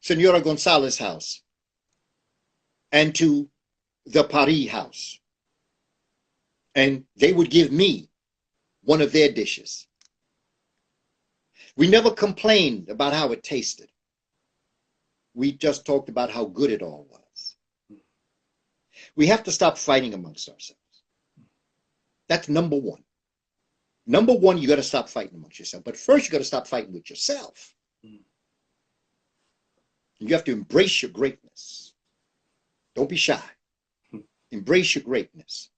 Senora Gonzalez's house and to the Paris house. And they would give me one of their dishes. We never complained about how it tasted. We just talked about how good it all was. We have to stop fighting amongst ourselves. That's number one. Number one, you got to stop fighting amongst yourself. But first, you got to stop fighting with yourself. You have to embrace your greatness. Don't be shy. Embrace your greatness.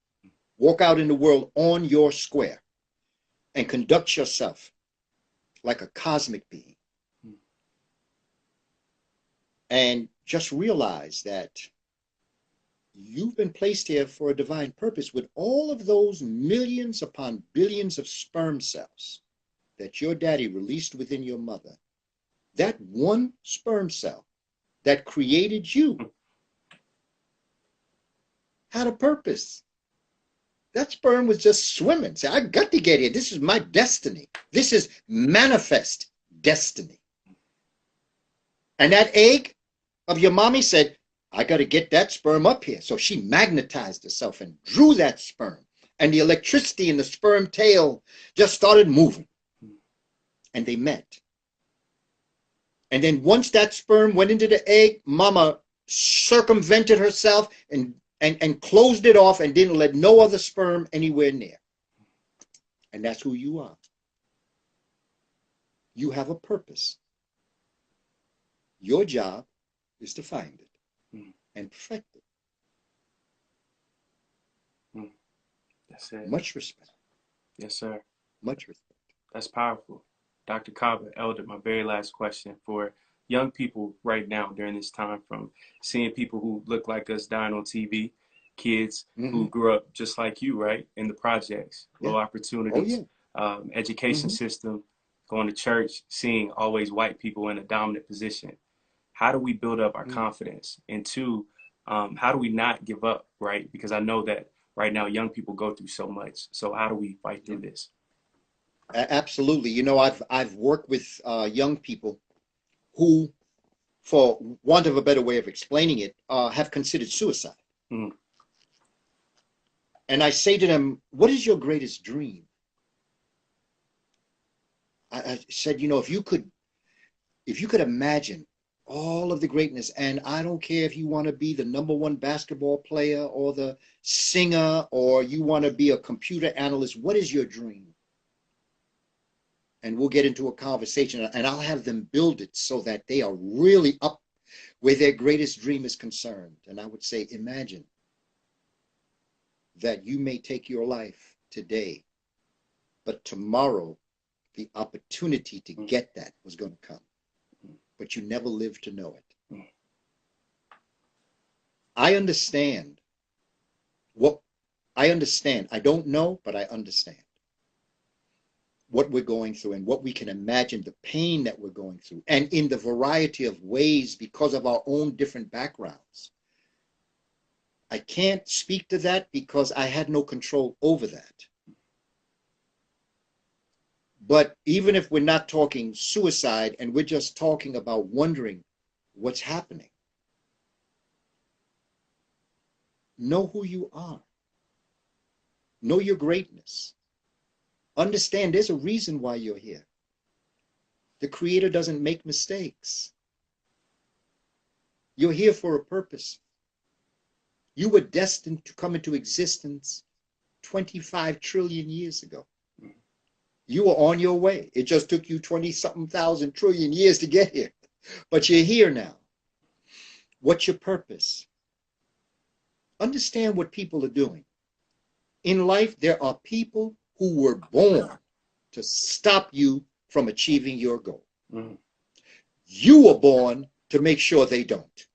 Walk out in the world on your square and conduct yourself like a cosmic being. And just realize that you've been placed here for a divine purpose with all of those millions upon billions of sperm cells that your daddy released within your mother, that one sperm cell that created you, had a purpose. That sperm was just swimming. Say, I got to get here. This is my destiny. This is manifest destiny. And that egg of your mommy said, I got to get that sperm up here. So she magnetized herself and drew that sperm. And the electricity in the sperm tail just started moving. And they met. And then once that sperm went into the egg, mama circumvented herself and closed it off and didn't let no other sperm anywhere near. And that's who you are. You have a purpose. Your job is to find it and perfect it. That's it. Much respect. Yes, sir. Much respect. That's powerful. Dr. Kaba, Elder, my very last question for young people right now during this time, from seeing people who look like us dying on TV, kids who grew up just like you, right, in the projects, low opportunities, education system, going to church, seeing always white people in a dominant position. How do we build up our confidence? And two, how do we not give up, right? Because I know that right now young people go through so much. So how do we fight through this? Absolutely. You know, I've worked with young people who, for want of a better way of explaining it, have considered suicide. And I say to them, what is your greatest dream? I said, you know, if you could imagine all of the greatness, and I don't care if you want to be the #1 basketball player or the singer, or you want to be a computer analyst, what is your dream? And we'll get into a conversation, and I'll have them build it so that they are really up where their greatest dream is concerned. And I would say, imagine that you may take your life today, but tomorrow the opportunity to get that was going to come, but you never lived to know it. I understand. I don't know, but I understand what we're going through and what we can imagine, the pain that we're going through, and in the variety of ways because of our own different backgrounds. I can't speak to that because I had no control over that. But even if we're not talking suicide and we're just talking about wondering what's happening, know who you are. Know your greatness. Understand there's a reason why you're here. The Creator doesn't make mistakes. You're here for a purpose. You were destined to come into existence 25 trillion years ago. You were on your way. It just took you 20-something thousand trillion years to get here. But you're here now. What's your purpose? Understand what people are doing. In life, there are people who were born to stop you from achieving your goal. You were born to make sure they don't.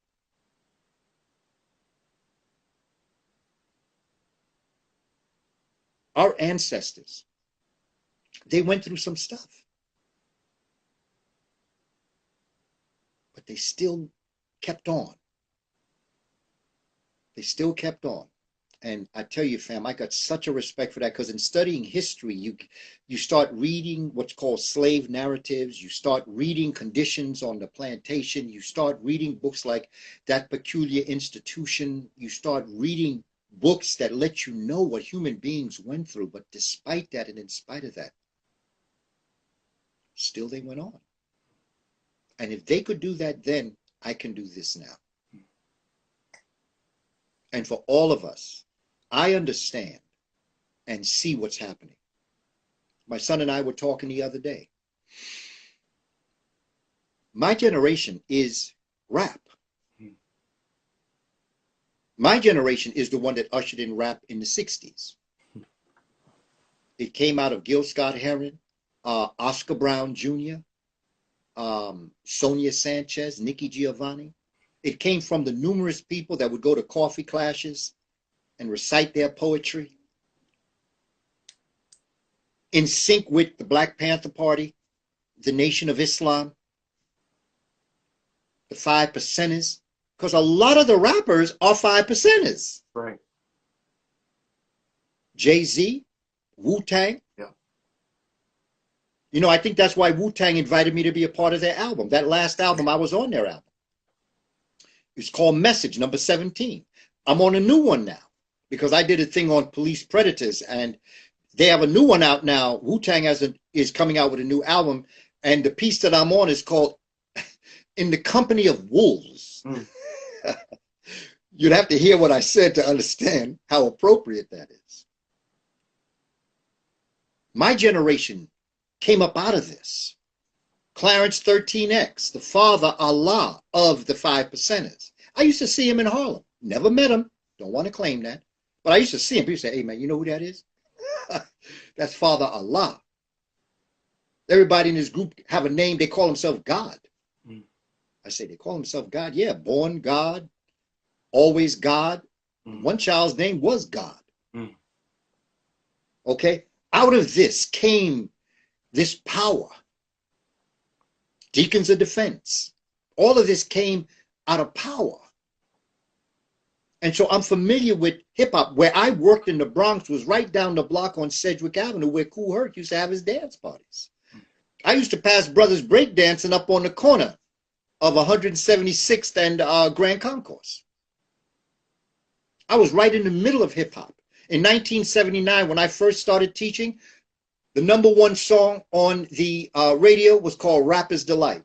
Our ancestors, they went through some stuff, but they still kept on. They still kept on. And I tell you, fam, I got such a respect for that, because in studying history, you start reading what's called slave narratives. You start reading conditions on the plantation. You start reading books like That Peculiar Institution. You start reading books that let you know what human beings went through. But despite that, and in spite of that, still they went on. And if they could do that then, I can do this now. And for all of us, I understand and see what's happening. My son and I were talking the other day. My generation is rap. My generation is the one that ushered in rap in the 60s. It came out of Gil Scott-Heron, Oscar Brown Jr., Sonia Sanchez, Nikki Giovanni. It came from the numerous people that would go to coffee clashes and recite their poetry. in sync with the Black Panther Party, the Nation of Islam, the 5%ers, because a lot of the rappers are 5%ers. Right. Jay-Z, Wu-Tang. Yeah. You know, I think that's why Wu-Tang invited me to be a part of their album. That last album, I was on their album. It's called Message, number 17. I'm on a new one now because I did a thing on police predators, and they have a new one out now. Wu-Tang is coming out with a new album, and the piece that I'm on is called In the Company of Wolves. Mm. You'd have to hear what I said to understand how appropriate that is. My generation came up out of this. Clarence 13X, the father Allah of the 5%ers. I used to see him in Harlem. Never met him. Don't want to claim that. But I used to see him. People say, hey, man, you know who that is? That's Father Allah. Everybody in this group have a name. They call themselves God. Mm. I say, they call themselves God? Yeah, born God, always God. Mm. One child's name was God. Mm. Okay? Out of this came this power. Deacons of Defense. All of this came out of power. And so I'm familiar with hip hop. Where I worked in the Bronx was right down the block on Sedgwick Avenue where Kool Herc used to have his dance parties. I used to pass brothers breakdancing up on the corner of 176th and Grand Concourse. I was right in the middle of hip hop. In 1979, when I first started teaching, the #1 song on the radio was called Rapper's Delight.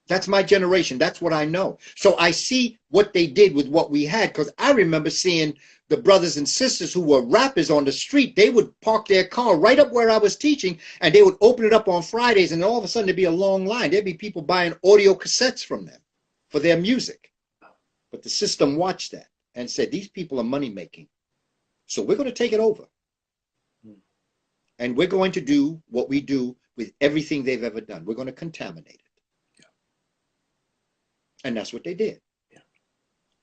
That's my generation. That's what I know. So I see what they did with what we had, because I remember seeing the brothers and sisters who were rappers on the street. They would park their car right up where I was teaching, and they would open it up on Fridays, and all of a sudden there'd be a long line. There'd be people buying audio cassettes from them for their music. But the system watched that and said, these people are money making. So we're going to take it over. And we're going to do what we do with everything they've ever done. We're going to contaminate it. Yeah. And that's what they did. Yeah.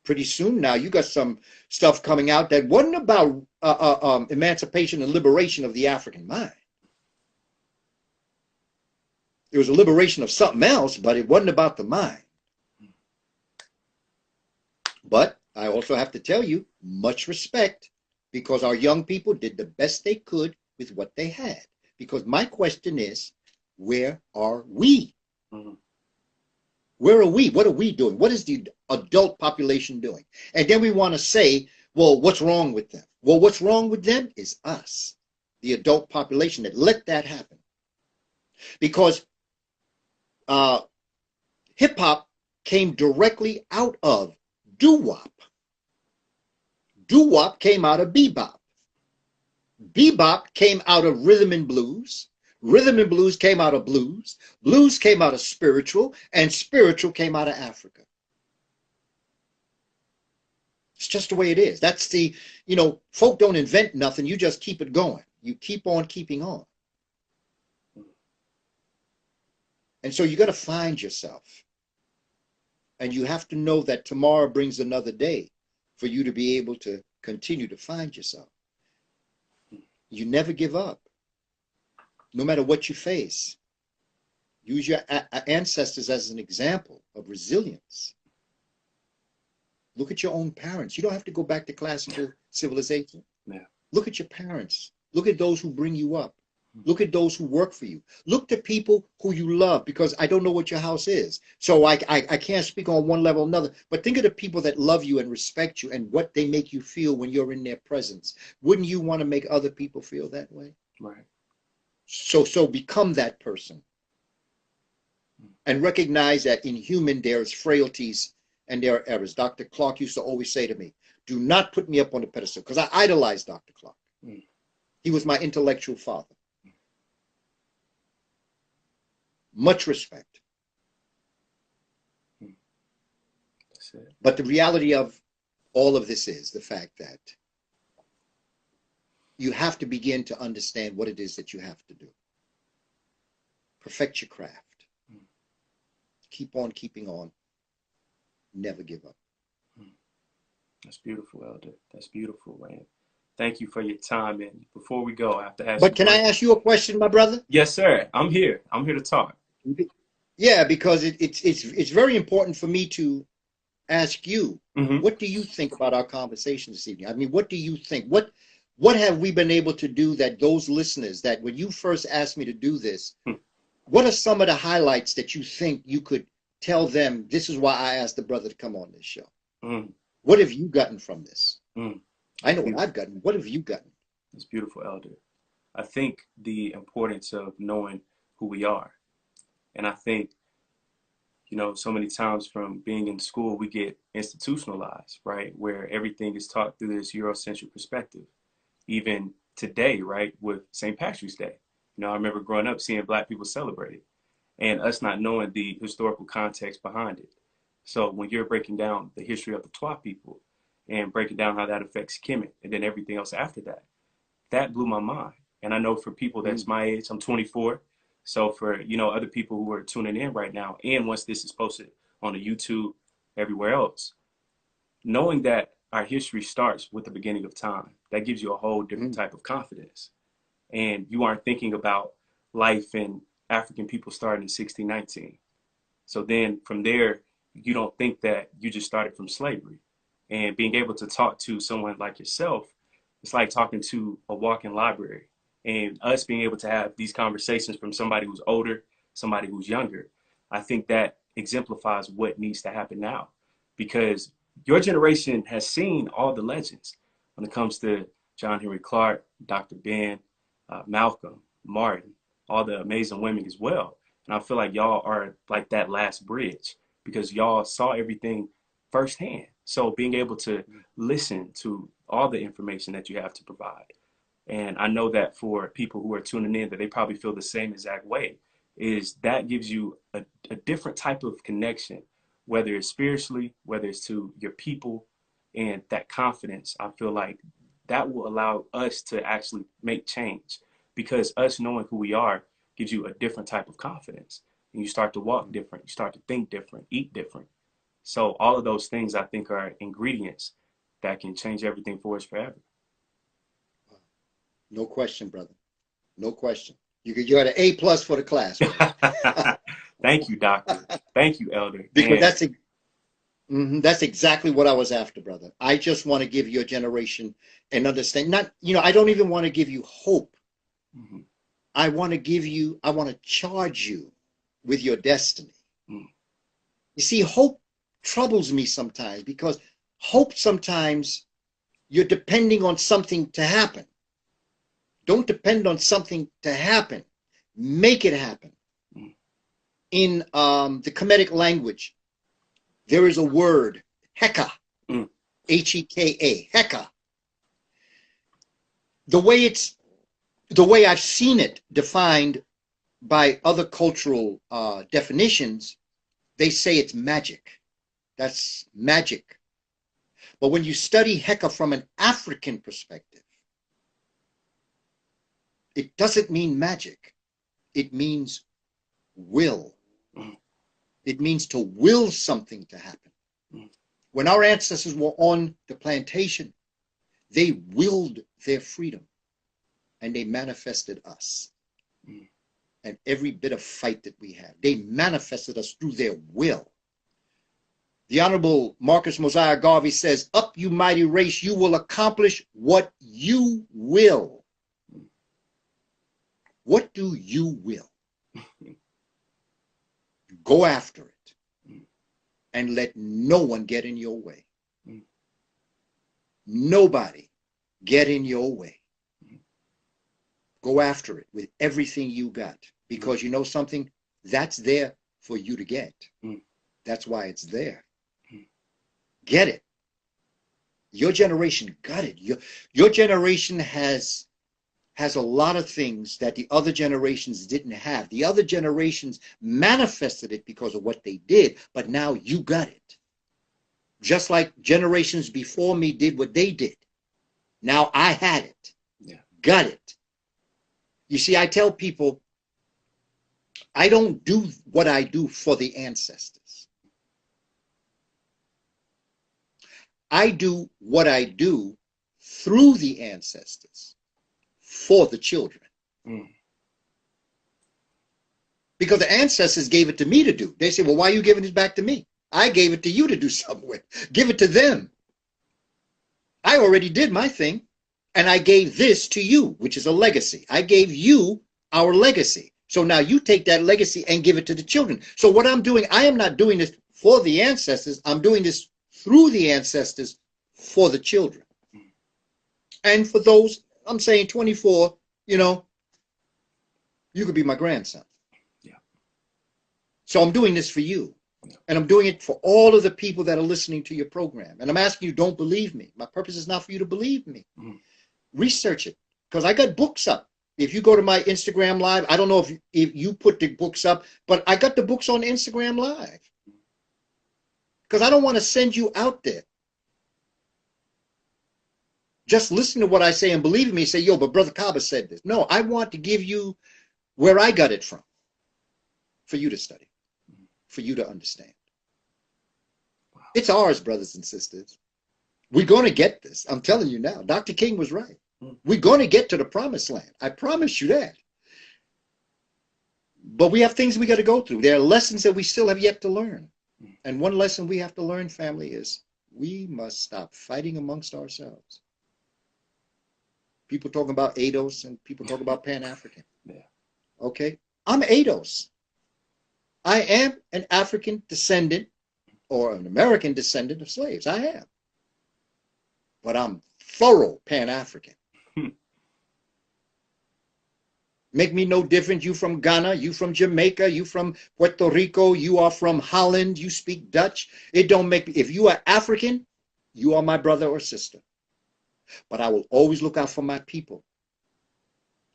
Pretty soon now, you got some stuff coming out that wasn't about emancipation and liberation of the African mind. It was a liberation of something else, but it wasn't about the mind. But I also have to tell you, much respect, because our young people did the best they could with what they had. Because my question is, where are we? Mm-hmm. Where are we? What are we doing? What is the adult population doing? And then we want to say, well, what's wrong with them? Well, what's wrong with them is us, the adult population, that let that happen. Because hip-hop came directly out of doo-wop. Doo-wop came out of bebop. Bebop came out of rhythm and blues. Rhythm and blues came out of blues. Blues came out of spiritual, and spiritual came out of Africa. It's just the way it is. That's the, you know, folk don't invent nothing. You just keep it going. You keep on keeping on. And so you got to find yourself. And you have to know that tomorrow brings another day for you to be able to continue to find yourself. You never give up, no matter what you face. Use your ancestors as an example of resilience. Look at your own parents. You don't have to go back to classical civilization. Yeah. Look at your parents. Look at those who bring you up. Look at those who work for you. Look to people who you love, because I don't know what your house is. So I can't speak on one level or another, but think of the people that love you and respect you and what they make you feel when you're in their presence. Wouldn't you want to make other people feel that way? Right. So become that person. And recognize that in human there's frailties and there are errors. Dr. Clark used to always say to me, do not put me up on the pedestal, because I idolized Dr. Clark. He was my intellectual father. Much respect. That's it. But the reality of all of this is the fact that you have to begin to understand what it is that you have to do. Perfect your craft. Keep on keeping on. Never give up. That's beautiful, Elder. That's beautiful, man. Thank you for your time. And before we go, I have to ask But you can I one. ask you a question, my brother? Yes, sir. I'm here. I'm here to talk. Yeah, because it's very important for me to ask you, Hmm. what do you think about our conversation this evening? I mean, what do you think? What have we been able to do that those listeners that when you first asked me to do this, what are some of the highlights that you think you could tell them? This is why I asked the brother to come on this show. Mm. What have you gotten from this? Mm. I know what Beautiful. I've gotten. What have you gotten? It's beautiful, Elder. I think the importance of knowing who we are. And I think, so many times from being in school, we get institutionalized, right? Where everything is taught through this Eurocentric perspective. Even today, right, with St. Patrick's Day. I remember growing up seeing Black people celebrate it and us not knowing the historical context behind it. So when you're breaking down the history of the Twa people and breaking down how that affects Kemet and then everything else after that, that blew my mind. And I know for people that's Mm, my age, I'm 24. So for, other people who are tuning in right now, and once this is posted on the YouTube, everywhere else, knowing that our history starts with the beginning of time, that gives you a whole different mm, type of confidence. And you aren't thinking about life in African people starting in 1619. So then from there, you don't think that you just started from slavery. And being able to talk to someone like yourself, it's like talking to a walking library. And us being able to have these conversations from somebody who's older, somebody who's younger, I think that exemplifies what needs to happen now. Because your generation has seen all the legends when it comes to John Henry Clark, Dr. Ben, Malcolm, Martin, all the amazing women as well. And I feel like y'all are like that last bridge because y'all saw everything firsthand. So being able to listen to all the information that you have to provide. And I know that for people who are tuning in, that they probably feel the same exact way, is that gives you a different type of connection, whether it's spiritually, whether it's to your people, and that confidence. I feel like that will allow us to actually make change because us knowing who we are gives you a different type of confidence. And you start to walk different, you start to think different, eat different. So all of those things I think are ingredients that can change everything for us forever. no question, brother. No question. You got an A+ for the class, brother. Thank you, doctor. Thank you, elder. Because that's exactly what I was after, brother. I just want to give your generation an understanding. Not, I don't even want to give you hope. Mhm. I want to charge you with your destiny. Mm. You see, hope troubles me sometimes because hope sometimes you're depending on something to happen. Don't depend on something to happen. Make it happen. Mm. In the Kemetic language, there is a word, heka, Mm. Heka, heka. The way I've seen it defined by other cultural definitions, they say it's magic. That's magic. But when you study heka from an African perspective, it doesn't mean magic. It means will. Mm. It means to will something to happen. Mm. When our ancestors were on the plantation, they willed their freedom and they manifested us. Mm. And every bit of fight that we have, they manifested us through their will. The Honorable Marcus Mosiah Garvey says, "Up, you mighty race, you will accomplish what you will." What do you will? Go after it and let no one get in your way. Nobody get in your way. Go after it with everything you got because you know something? That's there for you to get. That's why it's there. Get it. Your generation got it. Your generation has a lot of things that the other generations didn't have. The other generations manifested it because of what they did, but now you got it. Just like generations before me did what they did. Now I had it. Yeah. Got it. You see, I tell people, I don't do what I do for the ancestors. I do what I do through the ancestors for the children. Mm. Because the ancestors gave it to me to do. They say, well, why are you giving it back to me? I gave it to you to do something with. Give it to them. I already did my thing, and I gave this to you, which is a legacy. I gave you our legacy. So now you take that legacy and give it to the children. So what I'm doing, I am not doing this for the ancestors. I'm doing this through the ancestors for the children. And for those, I'm saying 24, you know, you could be my grandson. Yeah. So I'm doing this for you. And I'm doing it for all of the people that are listening to your program. And I'm asking you, don't believe me. My purpose is not for you to believe me. Mm. Research it, because I got books up. If you go to my Instagram Live, I don't know if you put the books up, but I got the books on Instagram Live. Because I don't want to send you out there. Just listen to what I say and believe me, say, yo, but Brother Kaba said this. No, I want to give you where I got it from for you to study, for you to understand. It's ours, brothers and sisters. We're going to get this. I'm telling you now. Dr. King was right. We're going to get to the promised land. I promise you that. But we have things we got to go through. There are lessons that we still have yet to learn. And one lesson we have to learn, family, is we must stop fighting amongst ourselves. People talking about ADOS and people talk about Pan-African. Yeah. Okay? I'm ADOS. I am an African descendant or an American descendant of slaves. I am. But I'm thorough Pan-African. Make me no different. You from Ghana, you from Jamaica, you from Puerto Rico, you are from Holland, you speak Dutch. It don't make me. If you are African, you are my brother or sister. But I will always look out for my people.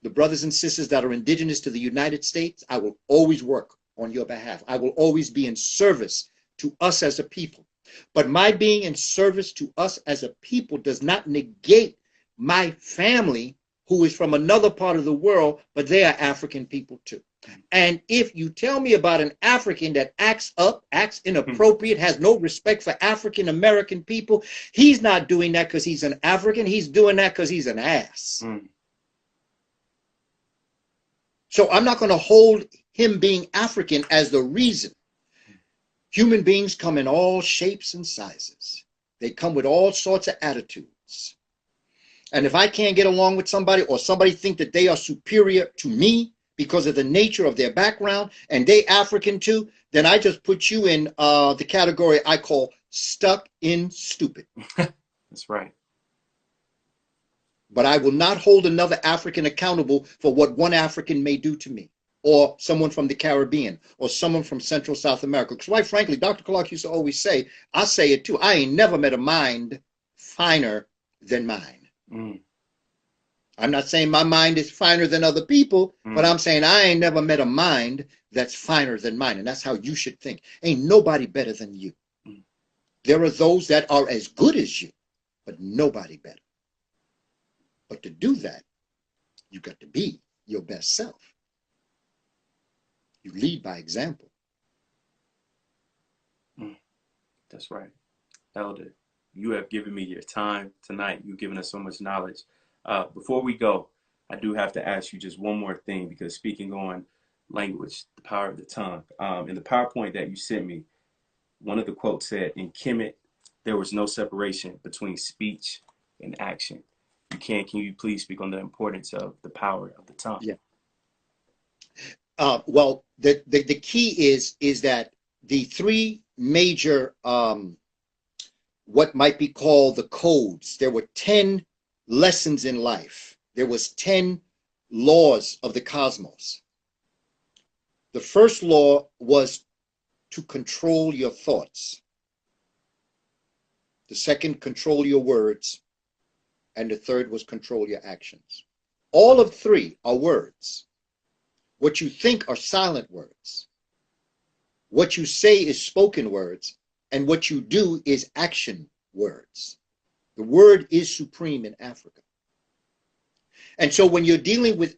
The brothers and sisters that are indigenous to the United States, I will always work on your behalf. I will always be in service to us as a people. But my being in service to us as a people does not negate my family who is from another part of the world, but they are African people too. And if you tell me about an African that acts up, acts inappropriate, has no respect for African American people, he's not doing that because he's an African. He's doing that because he's an ass. So I'm not going to hold him being African as the reason. Human beings come in all shapes and sizes. They come with all sorts of attitudes. And if I can't get along with somebody, or somebody think that they are superior to me because of the nature of their background, and they African too, then I just put you in the category I call stuck in stupid. That's right. But I will not hold another African accountable for what one African may do to me, or someone from the Caribbean, or someone from Central South America. Because quite frankly, Dr. Clark used to always say, I say it too, I ain't never met a mind finer than mine. I'm not saying my mind is finer than other people, but I'm saying I ain't never met a mind that's finer than mine. And that's how you should think. Ain't nobody better than you. There are those that are as good as you, but nobody better. But to do that, you got to be your best self. You lead by example. That's right. Elder, you have given me your time tonight. You've given us so much knowledge. Before we go, I do have to ask you just one more thing, because speaking on language, the power of the tongue, in the PowerPoint that you sent me, one of the quotes said, in Kemet, there was no separation between speech and action. Can you please speak on the importance of the power of the tongue? Yeah. Well, the key is that the three major what might be called the codes. There were 10 lessons in life. There was 10 laws of the cosmos. The first law was to control your thoughts. The second, control your words. And the third was control your actions. All of three are words. What you think are silent words. What you say is spoken words. And what you do is action words. The word is supreme in Africa. And so when you're dealing with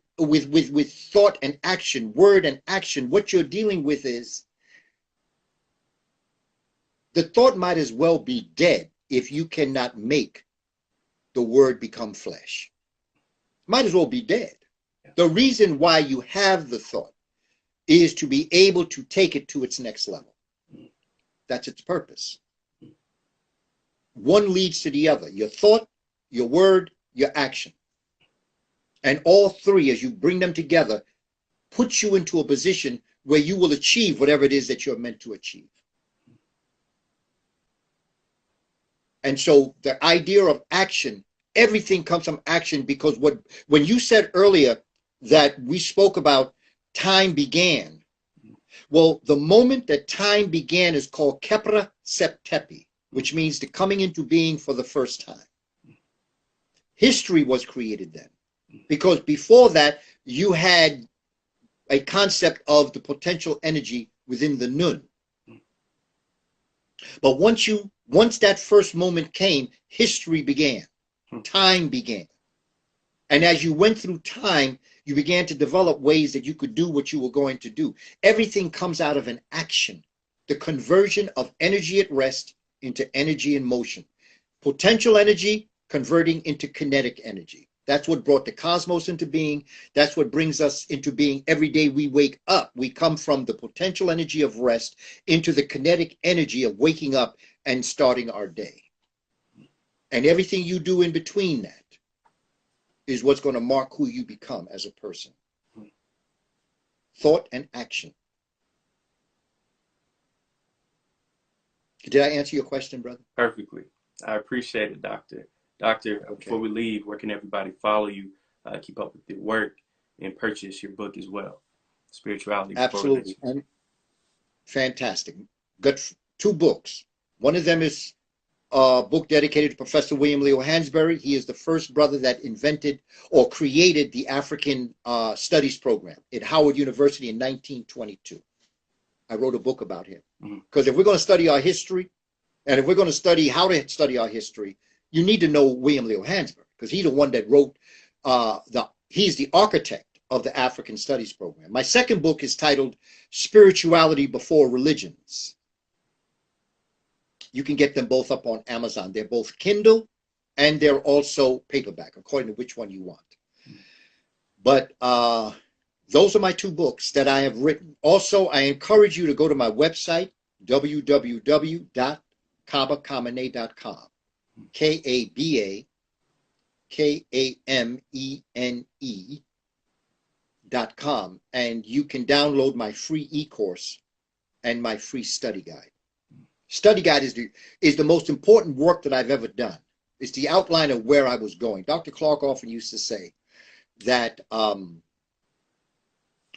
thought and action, word and action, what you're dealing with is the thought might as well be dead if you cannot make the word become flesh. Might as well be dead. The reason why you have the thought is to be able to take it to its next level. That's its purpose. One leads to the other. Your thought, your word, your action. And all three, as you bring them together, puts you into a position where you will achieve whatever it is that you're meant to achieve. And so the idea of action, everything comes from action, because when you said earlier that we spoke about time began, well, the moment that time began is called Kepra Septepi, which means the coming into being for the first time. History was created then, because before that, you had a concept of the potential energy within the Nun. But once that first moment came, history began, time began. And as you went through time, you began to develop ways that you could do what you were going to do. Everything comes out of an action, the conversion of energy at rest into energy in motion. Potential energy converting into kinetic energy. That's what brought the cosmos into being. That's what brings us into being every day we wake up. We come from the potential energy of rest into the kinetic energy of waking up and starting our day. And everything you do in between that is what's going to mark who you become as a person. Thought and action. Did I answer your question, brother? Perfectly. I appreciate it, Doctor. Doctor, Okay. Before we leave, where can everybody follow you, keep up with your work, and purchase your book as well? Spirituality. Absolutely. And fantastic. Got 2 books. One of them is a book dedicated to Professor William Leo Hansberry. He is the first brother that invented or created the African Studies program at Howard University in 1922. I wrote a book about him. Because if we're going to study our history, and if we're going to study how to study our history, you need to know William Leo Hansberry, because he's the one that wrote, he's the architect of the African Studies program. My second book is titled Spirituality Before Religions. You can get them both up on Amazon. They're both Kindle and they're also paperback, according to which one you want. But those are my 2 books that I have written. Also, I encourage you to go to my website, www.kabakamene.com. KABAKAMENE.com, and you can download my free e-course and my free study guide. Study guide is the most important work that I've ever done. It's the outline of where I was going. Dr. Clark often used to say that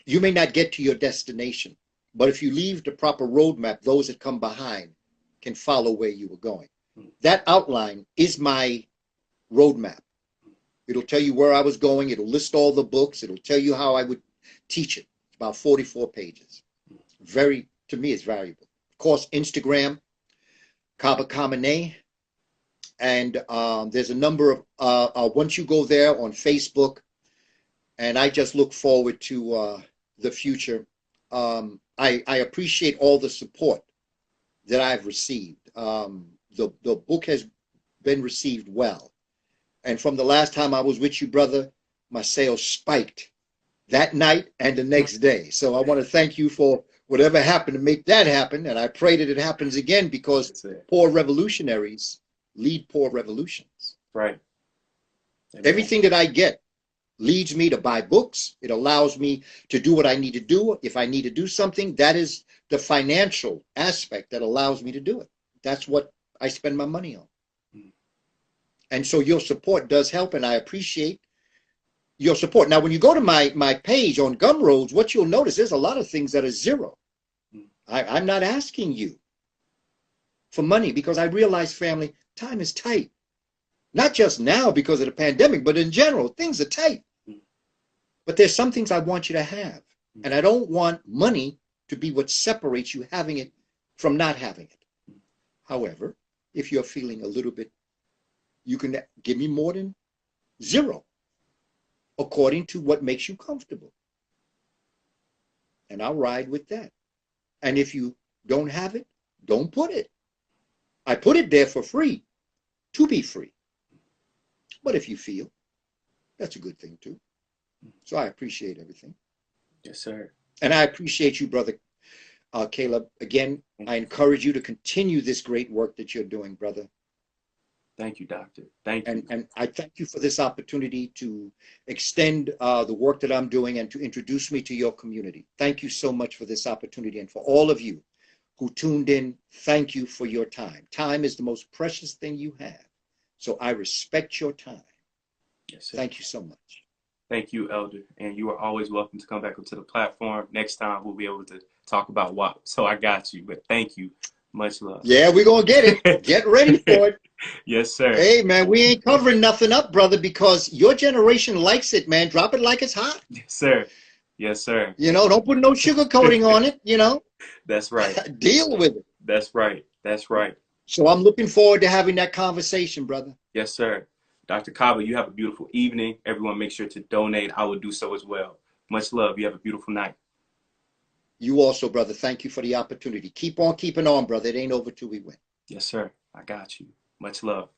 you may not get to your destination, but if you leave the proper roadmap, those that come behind can follow where you were going. That outline is my roadmap. It'll tell you where I was going. It'll list all the books. It'll tell you how I would teach it. It's about 44 pages. To me, it's valuable. Of course, Instagram, Kaba Kamene, and there's a number of, once you go there on Facebook, and I just look forward to the future. I appreciate all the support that I've received. The book has been received well. And from the last time I was with you, brother, my sales spiked that night and the next day. So I want to thank you for whatever happened to make that happen. And I pray that it happens again, because poor revolutionaries lead poor revolutions. Right. Everything that I get leads me to buy books. It allows me to do what I need to do. If I need to do something, that is the financial aspect that allows me to do it. That's what I spend my money on. And so your support does help, and I appreciate your support. Now, when you go to my page on Gumroads, what you'll notice, there's a lot of things that are zero. I'm not asking you for money, because I realize, family, time is tight. Not just now because of the pandemic, but in general, things are tight. But there's some things I want you to have. And I don't want money to be what separates you having it from not having it. However, if you're feeling a little bit, you can give me more than zero, according to what makes you comfortable. And I'll ride with that. And if you don't have it, don't put it. I put it there for free, to be free. But if you feel, that's a good thing too. So I appreciate everything. Yes, sir. And I appreciate you, brother Caleb. Again, I encourage you to continue this great work that you're doing, brother. Thank you, doctor. Thank you. And I thank you for this opportunity to extend the work that I'm doing and to introduce me to your community. Thank you so much for this opportunity. And for all of you who tuned in, thank you for your time. Time is the most precious thing you have. So I respect your time. Yes, sir. Thank you so much. Thank you, Elder. And you are always welcome to come back up to the platform. Next time, we'll be able to talk about WAP. So I got you. But thank you. Much love. Yeah, we're going to get it. Get ready for it. Yes, sir. Hey, man, we ain't covering nothing up, brother, because your generation likes it, man. Drop it like it's hot. Yes, sir. Yes, sir. You know, don't put no sugar coating on it, you know. That's right. Deal with it. That's right. That's right. So I'm looking forward to having that conversation, brother. Yes, sir. Dr. Kaba, you have a beautiful evening. Everyone make sure to donate. I will do so as well. Much love. You have a beautiful night. You also, brother. Thank you for the opportunity. Keep on keeping on, brother. It ain't over till we win. Yes, sir. I got you. Much love.